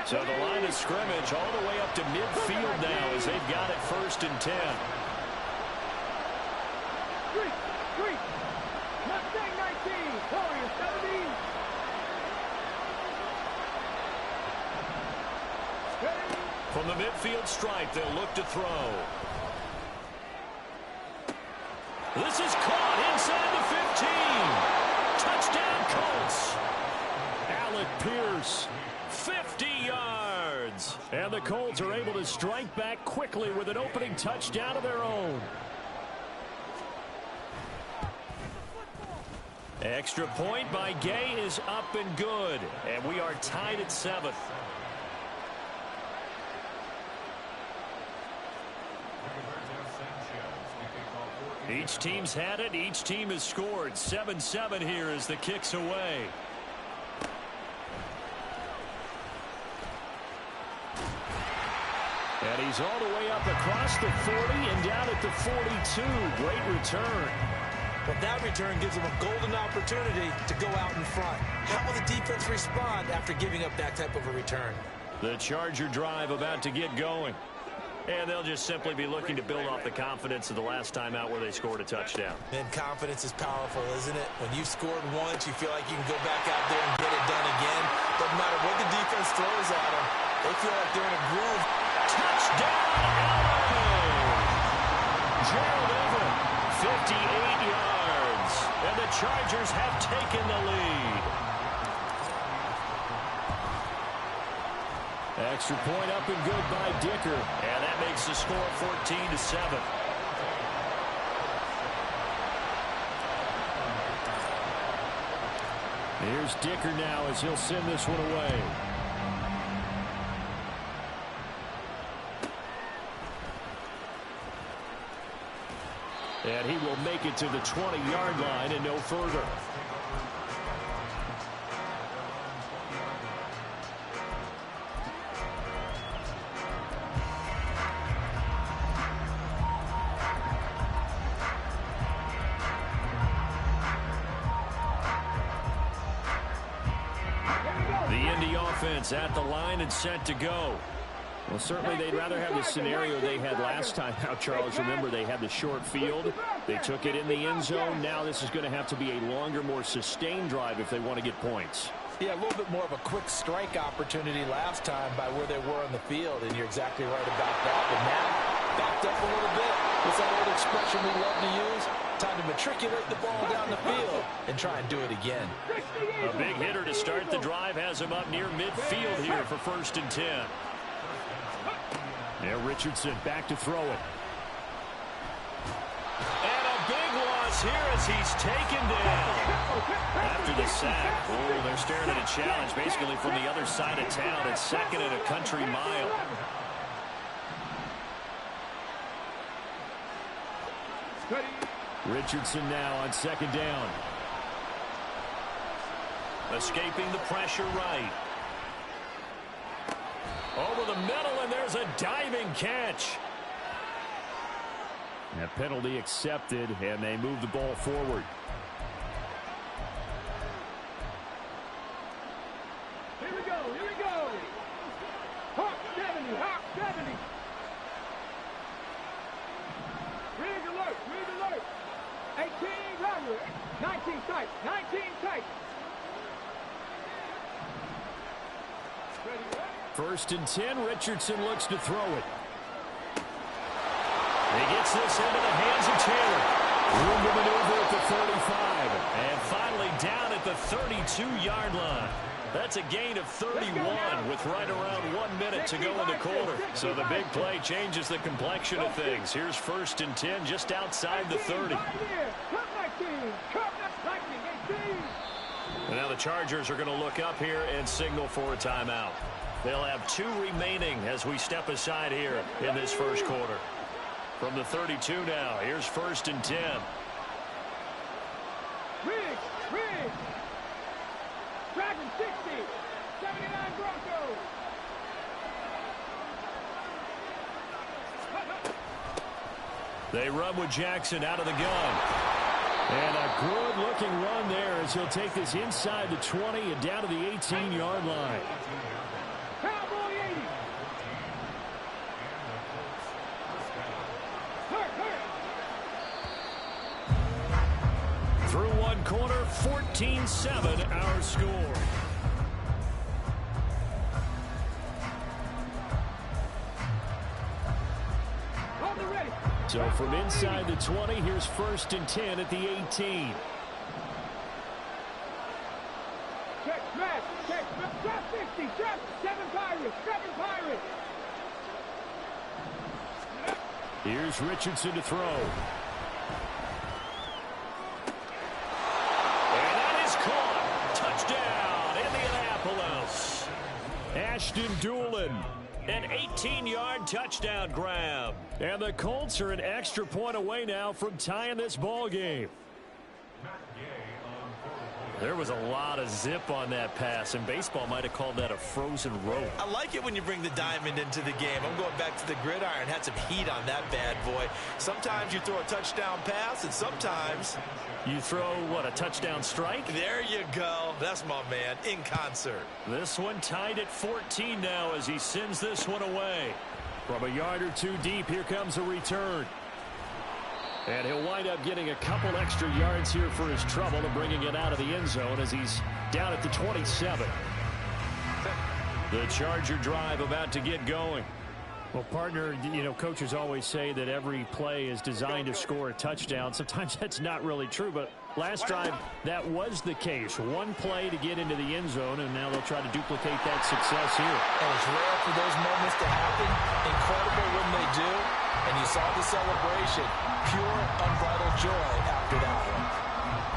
So the line of scrimmage all the way up to midfield now as they've got it 1st and 10. Mustang 19, Warriors 17. From the midfield stripe, they'll look to throw. This is caught inside the 15. Touchdown, Colts. Alec Pierce, 50 yards. And the Colts are able to strike back quickly with an opening touchdown of their own. Extra point by Gay is up and good. And we are tied at 7th. Each team's had it. Each team has scored. 7-7 here as the kick's away. And he's all the way up across the 40 and down at the 42. Great return. But that return gives them a golden opportunity to go out in front. How will the defense respond after giving up that type of a return? The Charger drive about to get going. And they'll just simply be looking to build off the confidence of the last time out where they scored a touchdown. And confidence is powerful, isn't it? When you've scored once, you feel like you can go back out there and get it done again. Doesn't matter what the defense throws at them. They feel like they're in a groove. Touchdown, Allen! Gerald Everett, 58 yards. And the Chargers have taken the lead. Extra point up and good by Dicker. And that makes the score 14-7. Here's Dicker now as he'll send this one away. And he will make take it to the 20-yard line and no further. At the line and set to go. Well, certainly they'd rather have the scenario they had last time out, Charles. Remember, they had the short field. They took it in the end zone. Now this is going to have to be a longer, more sustained drive if they want to get points. Yeah, a little bit more of a quick strike opportunity last time by where they were on the field, and you're exactly right about that. But now, backed up a little bit. What's that old expression we love to use? Time to matriculate the ball down the field and try and do it again. A big hitter to start the drive has him up near midfield here for 1st and 10. Now Richardson back to throw it. And a big loss here as he's taken down. After the sack, oh, they're staring at a challenge basically from the other side of town. It's 2nd and a country mile. Richardson now on 2nd down. Escaping the pressure right. Over the middle, and there's a diving catch. That penalty accepted, and they move the ball forward. Here we go, here we go. Hawk 70, Hawk 70. Rig alert, rig alert. 18 rubber, 19 tight, 19 tight. 1st and 10, Richardson looks to throw it. He gets this into the hands of Taylor. Room to maneuver at the 35. And finally down at the 32-yard line. That's a gain of 31 with right around 1 minute to go in the quarter. So the big play changes the complexion of things. Here's 1st and 10 just outside the 30. And now the Chargers are going to look up here and signal for a timeout. They'll have 2 remaining as we step aside here in this first quarter. From the 32 now, here's 1st and 10. Rig. Dragon 60. 79 Broncos. They run with Jackson out of the gun. And a good-looking run there as he'll take this inside the 20 and down to the 18-yard line. Cowboy 80. Through 1 quarter, 14-7 our score. So from inside the 20, here's 1st and 10 at the 18. Check, smash, drop 50, drop 7 Pirates, 7 Pirates. Here's Richardson to throw. And that is caught. Touchdown, Indianapolis. Ashton Doolin. An 18-yard touchdown grab. And the Colts are an extra point away now from tying this ball game. There was a lot of zip on that pass, and baseball might have called that a frozen rope. I like it when you bring the diamond into the game. I'm going back to the gridiron. Had some heat on that bad boy. Sometimes you throw a touchdown pass, and sometimes you throw, what, a touchdown strike? There you go. That's my man, in concert. This one tied at 14 now as he sends this one away. From a yard or 2 deep, here comes a return. And he'll wind up getting a couple extra yards here for his trouble and bringing it out of the end zone as he's down at the 27. The Charger drive about to get going. Well, partner, you know, coaches always say that every play is designed to score a touchdown. Sometimes that's not really true, but last drive, that was the case. 1 play to get into the end zone, and now they'll try to duplicate that success here. And it's rare for those moments to happen. Incredible when they do. And you saw the celebration. Pure, unbridled joy after that one.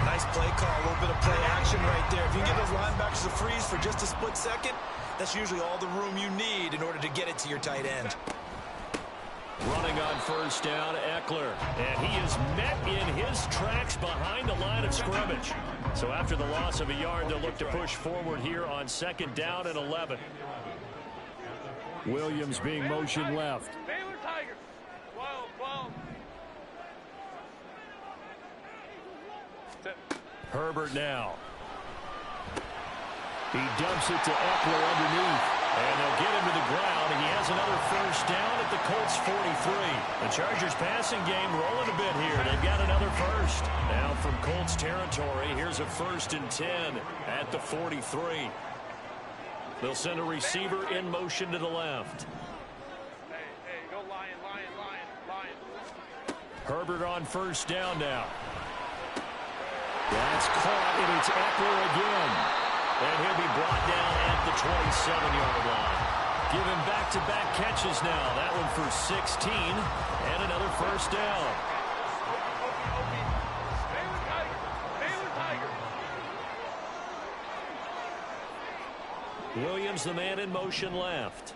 Nice play call, a little bit of play action right there. If you give those linebackers a freeze for just a split second, that's usually all the room you need in order to get it to your tight end. Running on first down, Eckler. And he is met in his tracks behind the line of scrimmage. So after the loss of a yard, they'll look to push forward here on 2nd down and 11. Williams being motioned left. Baylor Tigers. 12. Herbert now. He dumps it to Eckler underneath. And they'll get him to the ground, and he has another first down at the Colts 43. The Chargers passing game rolling a bit here. They've got another first. Now from Colts territory, here's a 1st and 10 at the 43. They'll send a receiver in motion to the left. Hey, go Lion. Herbert on first down now. That's caught, and it's Eckler again. And he'll be brought down at the 27-yard line. Given back-to-back catches now. That one for 16 and another first down. Williams, the man in motion left.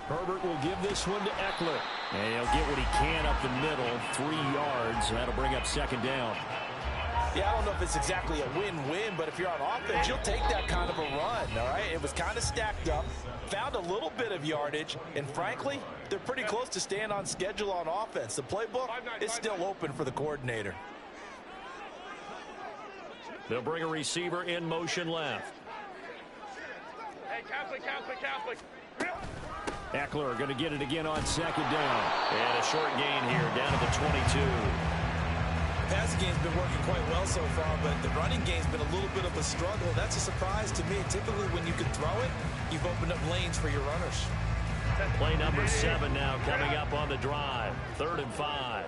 Herbert will give this one to Eckler. And he'll get what he can up the middle. 3 yards. That'll bring up 2nd down. Yeah, I don't know if it's exactly a win-win, but if you're on offense, you'll take that kind of a run, all right? It was kind of stacked up, found a little bit of yardage, and frankly, they're pretty close to staying on schedule on offense. The playbook is still open for the coordinator. They'll bring a receiver in motion left. Hey, Catholic. Eckler going to get it again on 2nd down. And a short gain here down to the 22. The passing game's been working quite well so far, but the running game's been a little bit of a struggle. That's a surprise to me. Typically, when you can throw it, you've opened up lanes for your runners. Play number 7 now coming up on the drive. 3rd and 5.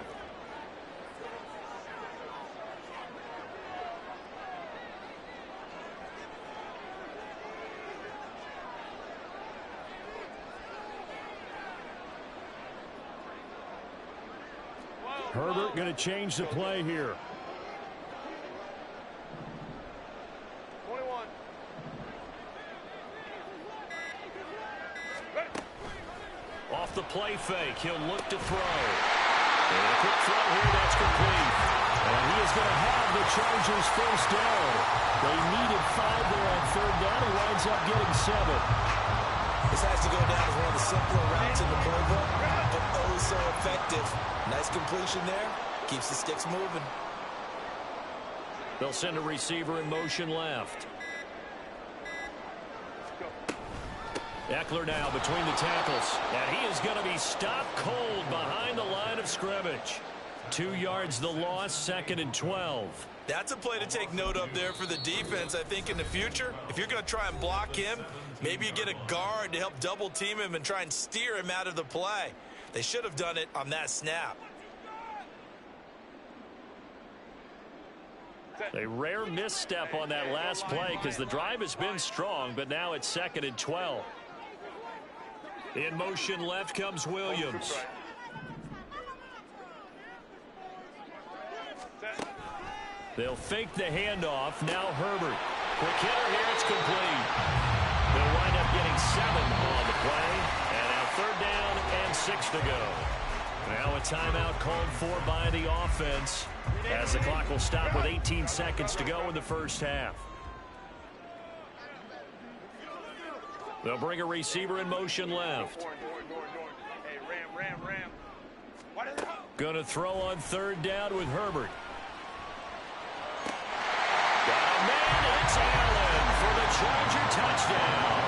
Herbert going to change the play here. 21. Off the play fake, he'll look to throw. And a quick throw here, that's complete. And he is going to have the Chargers first down. They needed 5 there on 3rd down. He winds up getting 7. This has to go down as one of the simpler routes in the playbook, but oh so effective. Nice completion there. Keeps the sticks moving. They'll send a receiver in motion left. Eckler now between the tackles. And he is going to be stopped cold behind the line of scrimmage. 2 yards the loss, 2nd and 12. That's a play to take note of there for the defense, I think, in the future. If you're going to try and block him, maybe you get a guard to help double team him and try and steer him out of the play. They should have done it on that snap. A rare misstep on that last play because the drive has been strong, but now it's 2nd and 12. In motion left comes Williams. They'll fake the handoff. Now Herbert. Quick hitter here. It's complete. They'll wind up getting 7 on the play. And now 3rd down and 6 to go. Now a timeout called for by the offense as the clock will stop with 18 seconds to go in the first half. They'll bring a receiver in motion left. Hey, Ram. Gonna throw on 3rd down with Herbert. Got a man, it's Allen for the Charger touchdown.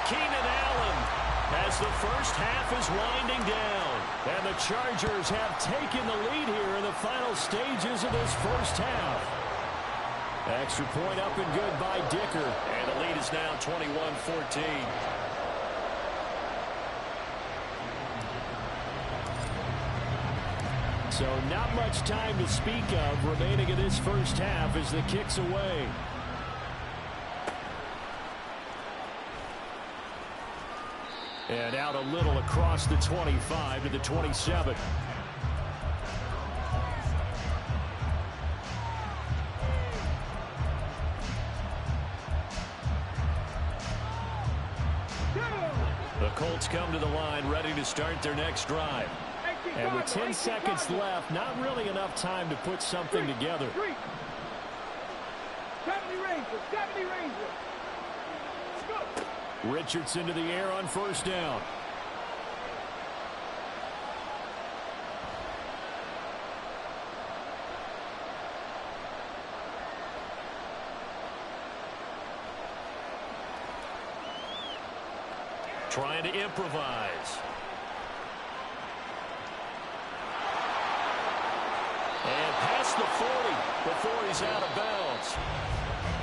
Keenan Allen as the first half is winding down. And the Chargers have taken the lead here in the final stages of this first half. Extra point up and good by Dicker. And the lead is now 21-14. So not much time to speak of remaining in this first half as the kick's away. And out a little across the 25 to the 27. Colts come to the line, ready to start their next drive. And with 10 seconds left, not really enough time to put something together. 70 Rangers. Richardson to the air on first down. Trying to improvise. And past the 40 before he's out of bounds.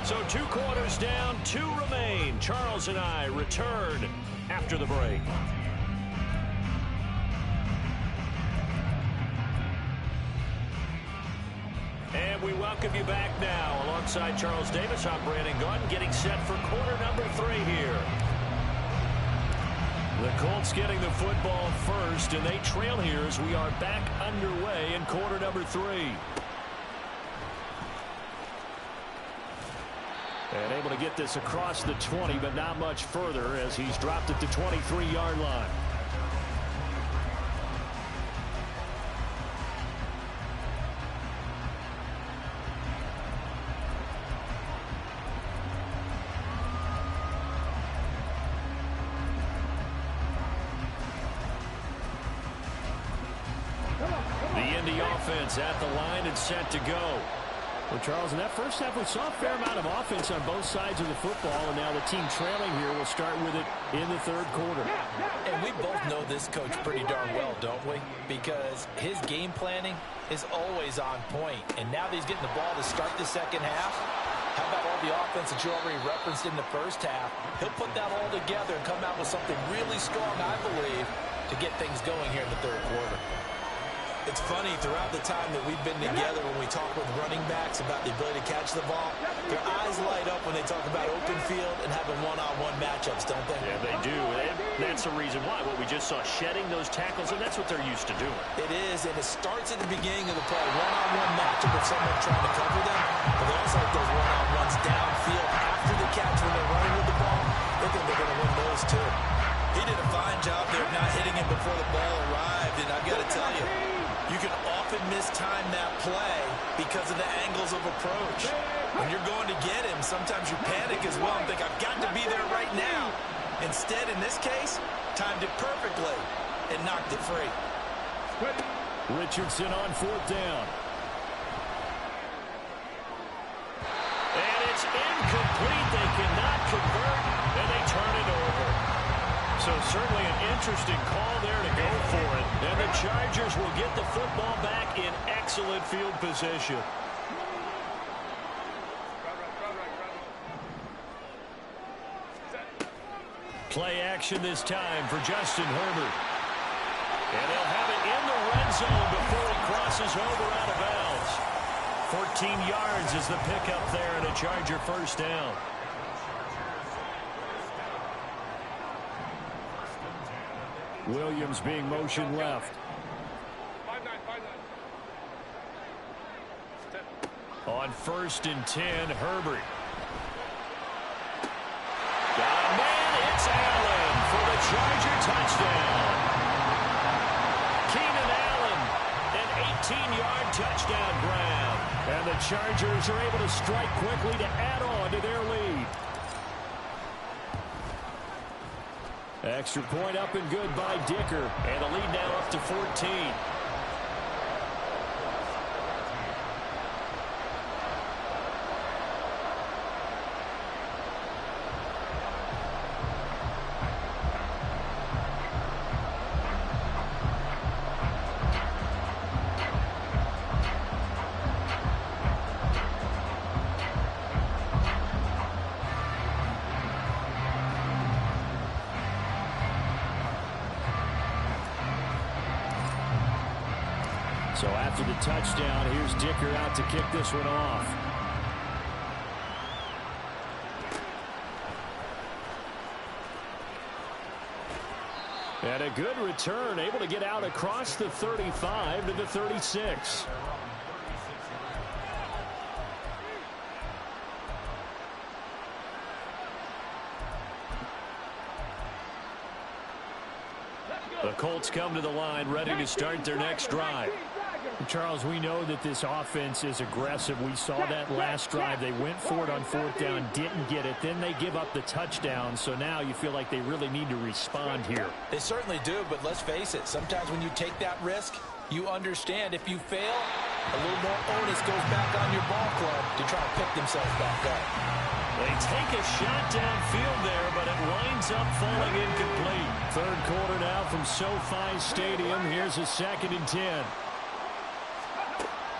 So 2 quarters down, 2 remain. Charles and I return after the break. And we welcome you back now. Alongside Charles Davis, I'm Brandon Gunn, getting set for quarter number 3 here. The Colts getting the football first, and they trail here as we are back underway in quarter number 3. And able to get this across the 20, but not much further as he's dropped at the 23-yard line. At the line and set to go. Well, Charles, in that first half, we saw a fair amount of offense on both sides of the football, and now the team trailing here will start with it in the third quarter. And we both know this coach pretty darn well, don't we? Because his game planning is always on point, and now that he's getting the ball to start the second half, how about all the offense that you already referenced in the first half? He'll put that all together and come out with something really strong, I believe, to get things going here in the third quarter. It's funny, throughout the time that we've been together, when we talk with running backs about the ability to catch the ball, their eyes light up when they talk about open field and having one-on-one matchups, don't they? Yeah, they do. And that's the reason why. What we just saw, shedding those tackles, and that's what they're used to doing. It is, and it starts at the beginning of the play. One-on-one matchup with someone trying to cover them, but they also like those one-on-ones downfield after the catch when they're running with the ball. They think they're going to win those, too. He did a fine job there of not hitting him before the ball arrived, and I've got to tell you, you can often mistime that play because of the angles of approach. When you're going to get him, sometimes you panic as well and think, I've got to be there right now. Instead, in this case, timed it perfectly and knocked it free. Richardson on fourth down. And it's incomplete. They cannot convert, and they turn it over. So certainly an interesting call there to go for it. And the Chargers will get the football back in excellent field position. Play action this time for Justin Herbert. And they'll have it in the red zone before he crosses over out of bounds. 14 yards is the pickup there and a Charger first down. Williams being motioned left. On 1st and 10, Herbert. Got a man, it's Allen for the Charger touchdown. Keenan Allen, an 18-yard touchdown grab. And the Chargers are able to strike quickly to add on to their lead. Extra point up and good by Dicker. And the lead now up to 14. So after the touchdown, here's Dicker out to kick this one off. And a good return, able to get out across the 35 to the 36. The Colts come to the line ready to start their next drive. Charles, we know that this offense is aggressive. We saw that last drive. They went for it on fourth down, didn't get it. Then they give up the touchdown. So now you feel like they really need to respond here. They certainly do, but let's face it. Sometimes when you take that risk, you understand if you fail, a little more onus goes back on your ball club to try and pick themselves back up. They take a shot downfield there, but it winds up falling incomplete. Third quarter now from SoFi Stadium. Here's a 2nd and 10.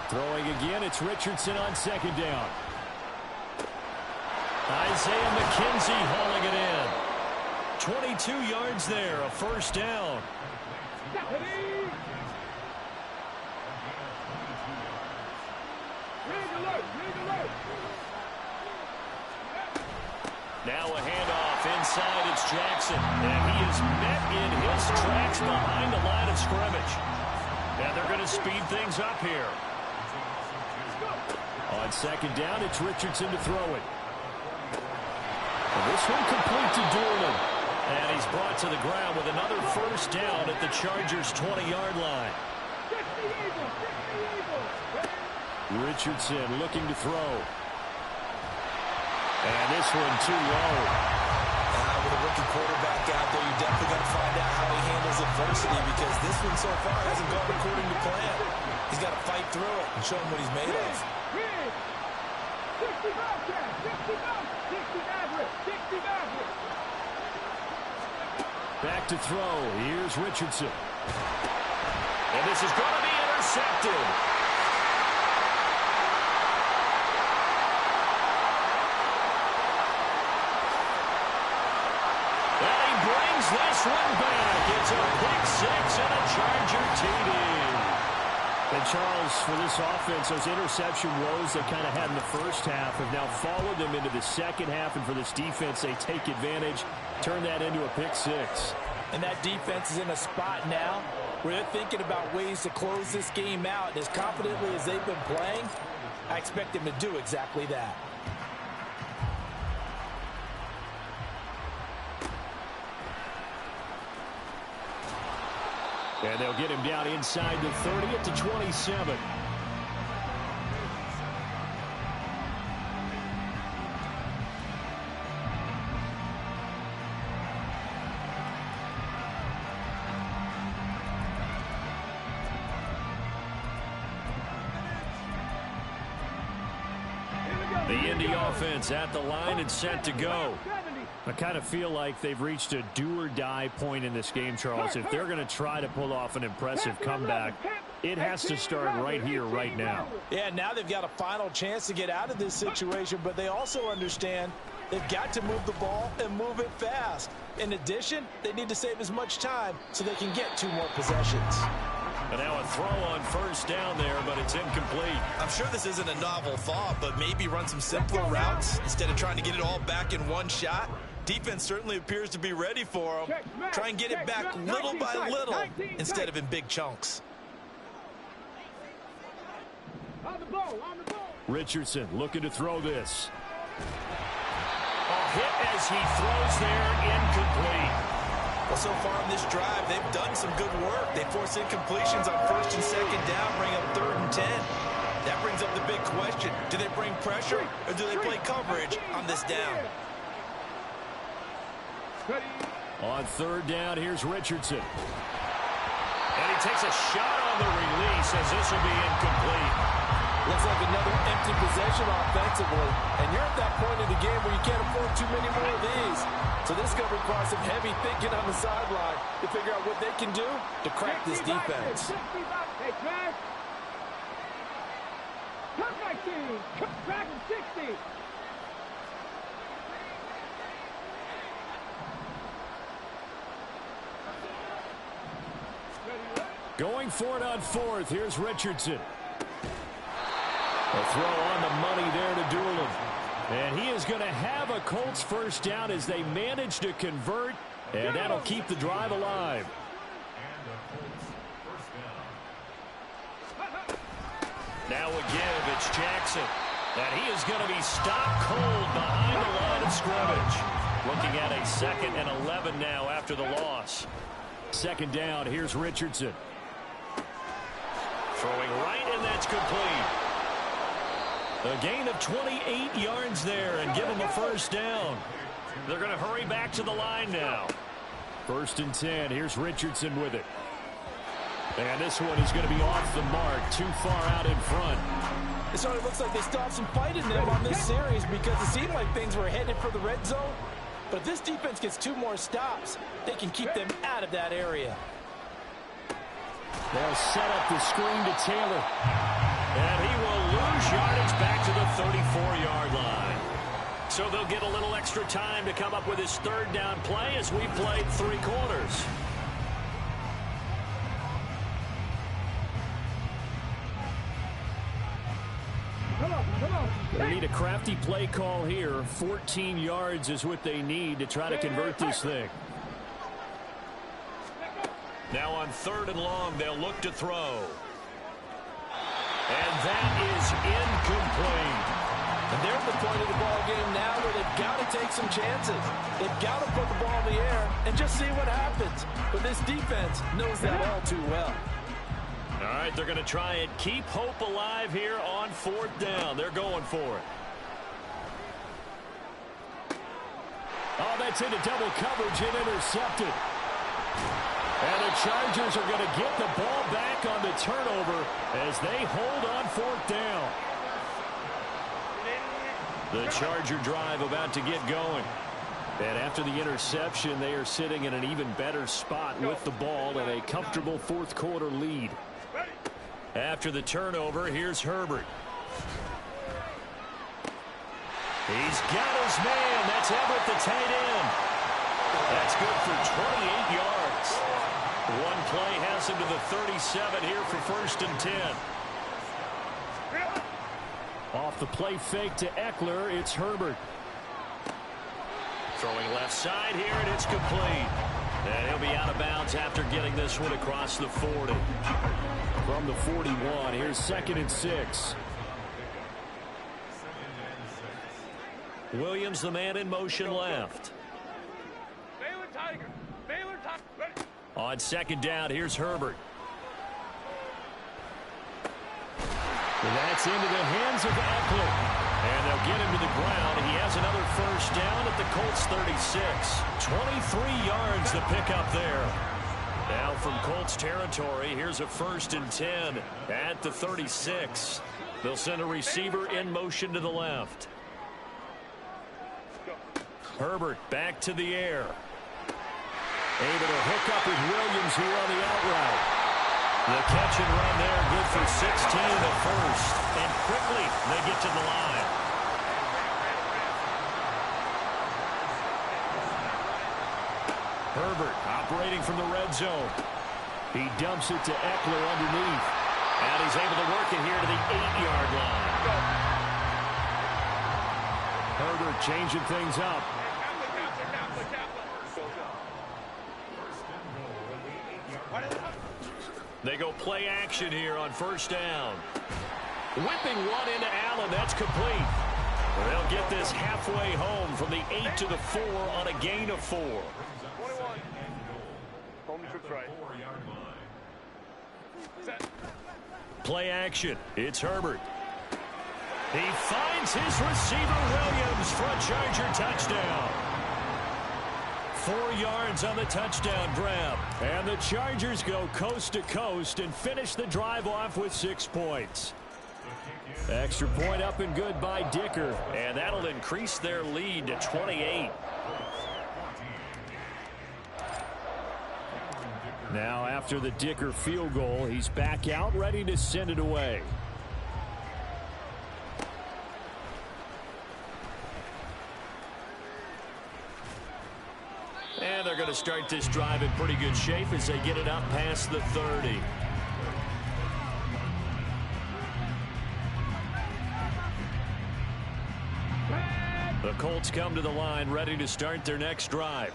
Throwing again, it's Richardson on 2nd down. Isaiah McKenzie hauling it in. 22 yards there, a first down. Now a handoff inside, it's Jackson. And he is met in his tracks behind the line of scrimmage. And they're going to speed things up here. On 2nd down, it's Richardson to throw it. And this one complete to Doolin. And he's brought to the ground with another first down at the Chargers' 20-yard line. Richardson looking to throw. And this one too low. With a rookie quarterback out there, you're definitely going to find out how he handles adversity, because this one so far hasn't gone according to plan. He's got to fight through it and show him what he's made of. Back to throw. Here's Richardson. And this is going to be intercepted. And he brings this one back. It's a pick six and a Charger TD. And Charles, for this offense, those interception woes they kind of had in the first half have now followed them into the second half. And for this defense, they take advantage, turn that into a pick six. And that defense is in a spot now where they're thinking about ways to close this game out. And as confidently as they've been playing, I expect them to do exactly that. And they'll get him down inside the 30 at the 27. The Indy offense at the line and set to go. I kind of feel like they've reached a do-or-die point in this game, Charles. If they're going to try to pull off an impressive comeback, it has to start right here, right now. Yeah, now they've got a final chance to get out of this situation, but they also understand they've got to move the ball and move it fast. In addition, they need to save as much time so they can get 2 more possessions. And now a throw on first down there, but it's incomplete. I'm sure this isn't a novel thought, but maybe run some simpler routes instead of trying to get it all back in one shot. Defense certainly appears to be ready for them. Try and get it back little by little instead of in big chunks. Richardson looking to throw this. A hit as he throws there, incomplete. Well, so far in this drive, they've done some good work. They force incompletions on 1st and 2nd down, bring up 3rd and 10. That brings up the big question. Do they bring pressure or do they play coverage on this down? On 3rd down, here's Richardson. And he takes a shot on the release as this will be incomplete. Looks like another empty possession offensively. And you're at that point in the game where you can't afford too many more of these. So this is going to require some heavy thinking on the sideline to figure out what they can do to crack this defense. Going for it on 4th. Here's Richardson. A throw on the money there to Doolin. And he is going to have a Colts first down as they manage to convert. And that'll keep the drive alive. Now a give, it's Jackson. And he is going to be stopped cold behind the line of scrimmage. Looking at a 2nd and 11 now after the loss. Second down, here's Richardson. Throwing right, and that's complete. A gain of 28 yards there and give them a first down. They're going to hurry back to the line now. 1st and 10. Here's Richardson with it. And this one is going to be off the mark, too far out in front. It certainly looks like they still have some fight in them on this series because it seemed like things were headed for the red zone. But if this defense gets 2 more stops, they can keep them out of that area. They'll set up the screen to Taylor. And he will lose yardage back to the 34-yard line. So they'll get a little extra time to come up with his 3rd down play as we played 3 quarters. They need a crafty play call here. 14 yards is what they need to try to convert this thing. Now on 3rd and long, they'll look to throw. And that is incomplete. And they're at the point of the ball game now where they've got to take some chances. They've got to put the ball in the air and just see what happens. But this defense knows that all too well. All right, they're going to try and keep hope alive here on 4th down. They're going for it. Oh, that's into double coverage and intercepted. And the Chargers are going to get the ball back on the turnover as they hold on 4th down. The Charger drive about to get going. And after the interception, they are sitting in an even better spot with the ball and a comfortable 4th quarter lead. After the turnover, here's Herbert. He's got his man. That's Everett, the tight end. That's good for 28 yards. One play has him to the 37 here for 1st and 10. Off the play fake to Eckler, it's Herbert. Throwing left side here, and it's complete. And he'll be out of bounds after getting this one across the 40. From the 41, here's 2nd and 6. Williams, the man in motion left. Baylor Tiger. Baylor Tiger. On 2nd down, here's Herbert. And that's into the hands of Eckler. And they'll get him to the ground. He has another first down at the Colts 36. 23 yards to pick up there. Now from Colts territory, here's a 1st and 10 at the 36. They'll send a receiver in motion to the left. Herbert back to the air. Able to hook up with Williams here on the out route. The catch and run there, good for 16 in the first. And quickly, they get to the line. Herbert operating from the red zone. He dumps it to Eckler underneath. And he's able to work it here to the 8-yard line. Herbert changing things up. They go play action here on 1st down. Whipping one into Allen. That's complete. They'll get this halfway home from the 8 to the 4 on a gain of 4. 21. Home trips right. Play action. It's Herbert. He finds his receiver Williams for a Charger touchdown. 4 yards on the touchdown grab. And the Chargers go coast to coast and finish the drive off with 6 points. Extra point up and good by Dicker. And that'll increase their lead to 28. Now after the Dicker field goal, he's back out ready to send it away. And they're going to start this drive in pretty good shape as they get it up past the 30. The Colts come to the line ready to start their next drive.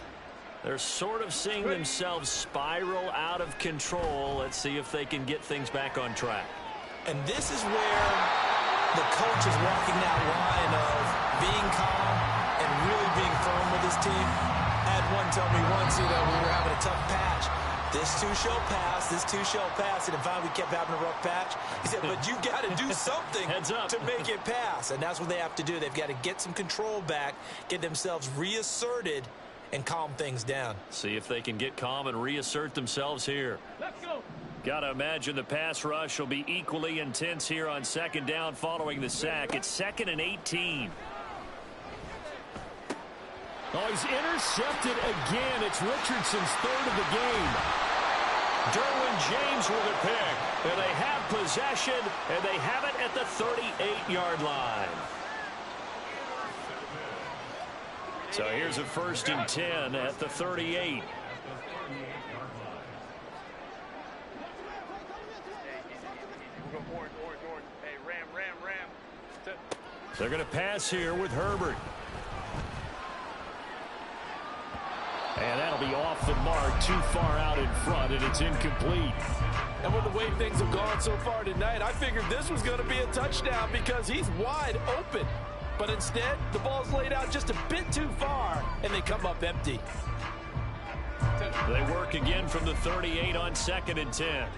They're sort of seeing themselves spiral out of control. Let's see if they can get things back on track. And this is where the coach is walking that line of being calm and really being firm with his team. I had one tell me once, we were having a tough patch. This too shall pass. This too shall pass. And finally, we kept having a rough patch. He said, but you got to do something to make it pass. And that's what they have to do. They've got to get some control back, get themselves reasserted, and calm things down. See if they can get calm and reassert themselves here. Let's go. Got to imagine the pass rush will be equally intense here on second down following the sack. It's 2nd and 18. Oh, he's intercepted again. It's Richardson's 3rd of the game. Derwin James with a pick. And they have possession, and they have it at the 38-yard line. So here's a 1st and 10 at the 38. They're going to pass here with Herbert. And that'll be off the mark, too far out in front, and it's incomplete. And with the way things have gone so far tonight, I figured this was going to be a touchdown because he's wide open. But instead, the ball's laid out just a bit too far, and they come up empty. They work again from the 38 on 2nd and 10.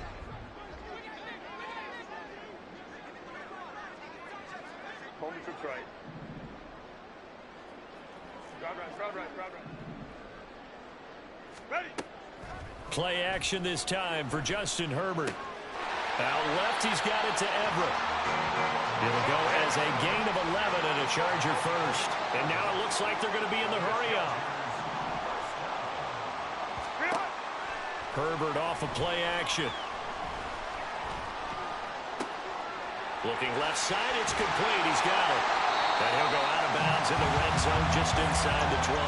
Play action this time for Justin Herbert. Out left, he's got it to Everett. It'll go as a gain of 11 and a Charger first. And now it looks like they're going to be in the hurry-up. Herbert off of play action. Looking left side, it's complete. He's got it. And he'll go out of bounds in the red zone just inside the 20.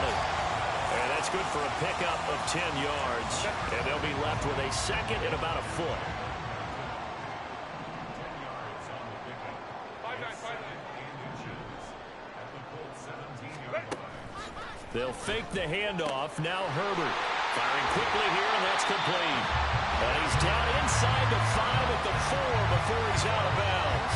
And that's good for a pickup of 10 yards. And they'll be left with a 2nd and about a foot. They'll fake the handoff. Now Herbert firing quickly here, and that's complete. And he's down inside the 5 at the 4 before he's out of bounds.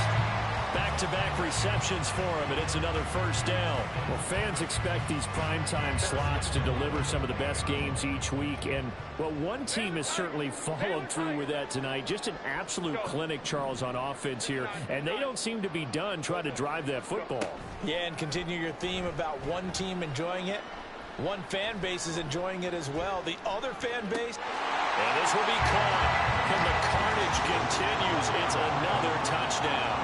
Back-to-back receptions for him, and it's another 1st down. Well, fans expect these primetime slots to deliver some of the best games each week, and, well, one team has certainly followed through with that tonight. Just an absolute clinic, Charles, on offense here, and they don't seem to be done trying to drive that football. Yeah, and continue your theme about one team enjoying it. One fan base is enjoying it as well. The other fan base. And this will be caught. And the carnage continues. It's another touchdown.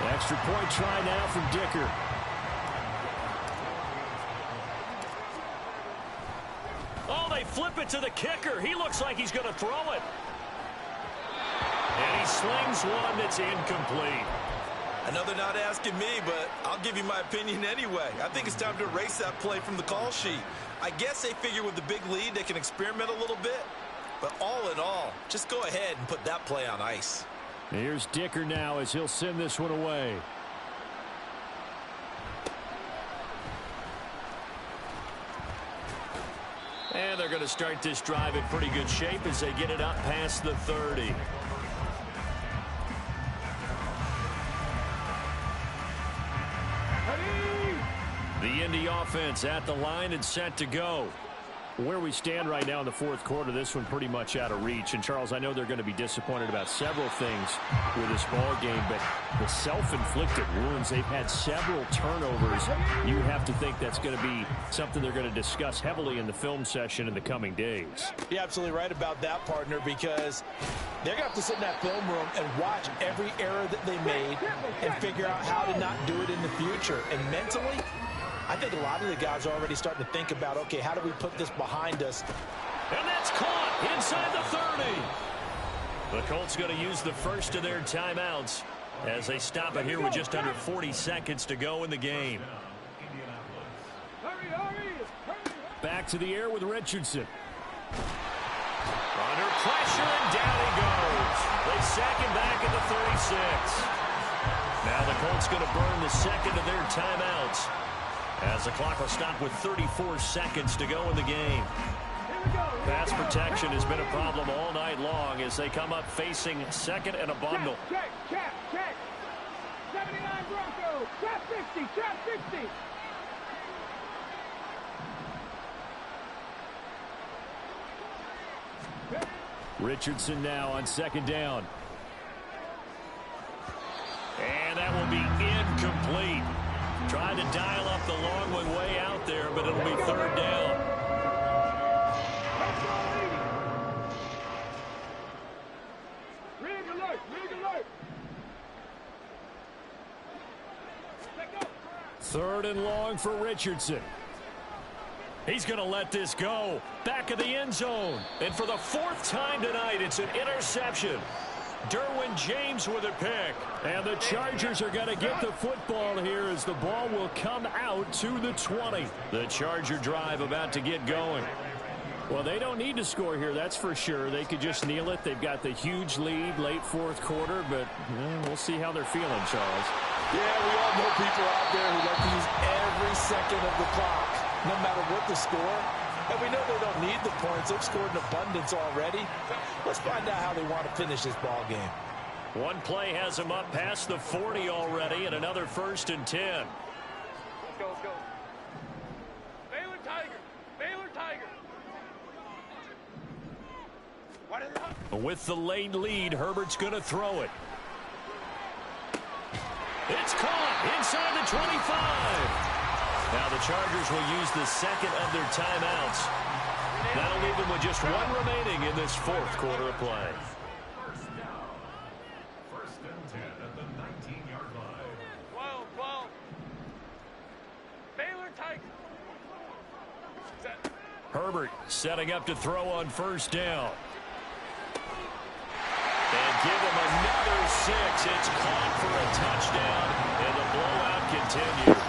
Extra point try now from Dicker. Oh, they flip it to the kicker. He looks like he's going to throw it. And he slings one that's incomplete. I know they're not asking me, but I'll give you my opinion anyway. I think it's time to erase that play from the call sheet. I guess they figure with the big lead they can experiment a little bit. But all in all, just go ahead and put that play on ice. Here's Dicker now as he'll send this one away. And they're going to start this drive in pretty good shape as they get it up past the 30. The Indy offense at the line and set to go. Where we stand right now in the 4th quarter, this one pretty much out of reach. And, Charles, I know they're going to be disappointed about several things with this ball game, but the self-inflicted wounds, they've had several turnovers. You have to think that's going to be something they're going to discuss heavily in the film session in the coming days. You're absolutely right about that, partner, because they're going to have to sit in that film room and watch every error that they made and figure out how to not do it in the future. And mentally, I think a lot of the guys are already starting to think about, okay, how do we put this behind us? And that's caught inside the 30. The Colts going to use the first of their timeouts as they stop it here with just under 40 seconds to go in the game. Back to the air with Richardson. Under pressure, and down he goes. They sack him back at the 36. Now the Colts going to burn the second of their timeouts, as the clock will stop with 34 seconds to go in the game. Pass protection has been a problem all night long as they come up facing 2nd and a bundle. Check. 79 Broncos. Trap 60. Trap 60. Richardson now on second down. And that will be incomplete. Trying to dial up the long one way out there, but it'll be third down. Third and long for Richardson. He's going to let this go. Back of the end zone. And for the fourth time tonight, it's an interception. Derwin James with a pick. And the Chargers are going to get the football here as the ball will come out to the 20. The Charger drive about to get going. Well, they don't need to score here, that's for sure. They could just kneel it. They've got the huge lead late fourth quarter, but we'll see how they're feeling, Charles. Yeah, we all know people out there who like to use every second of the clock, no matter what the score. And we know they don't need the points. They've scored in abundance already. Let's find out how they want to finish this ball game. One play has them up past the 40 already, and another 1st and 10. Let's go, let's go. Baylor Tiger. Baylor Tiger. With the late lead, Herbert's going to throw it. It's caught inside the 25. Now the Chargers will use the second of their timeouts. That'll leave them with just one remaining in this fourth quarter of play. First and 10 at the 19-yard line. 12. Baylor Tiger. Herbert setting up to throw on first down. And give him another 6. It's caught for a touchdown, and the blowout continues.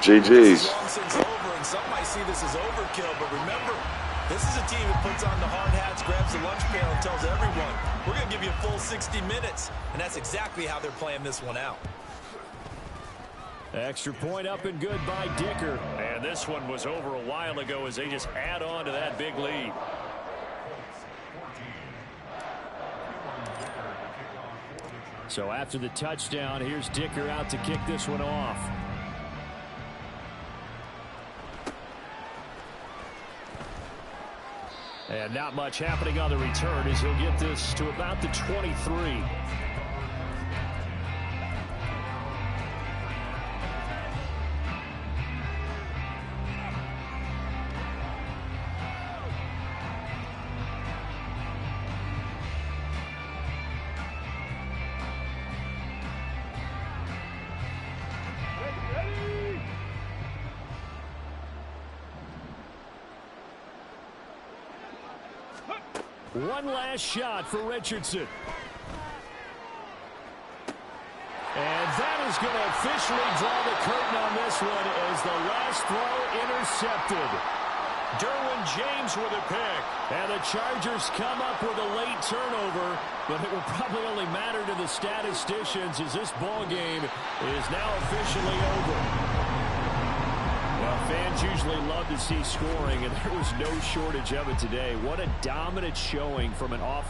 GG's. Long since over, and some might see this as overkill, but remember, this is a team that puts on the hard hats, grabs the lunch pail, and tells everyone, we're going to give you a full 60 minutes. And that's exactly how they're playing this one out. Extra point up and good by Dicker. And this one was over a while ago as they just add on to that big lead. So after the touchdown, here's Dicker out to kick this one off. And not much happening on the return as he'll get this to about the 23. One last shot for Richardson. And that is going to officially draw the curtain on this one as the last throw intercepted. Derwin James with a pick. And the Chargers come up with a late turnover, but it will probably only matter to the statisticians as this ball game is now officially over. Well, fans usually love to see scoring, and there was no shortage of it today. What a dominant showing from an offense.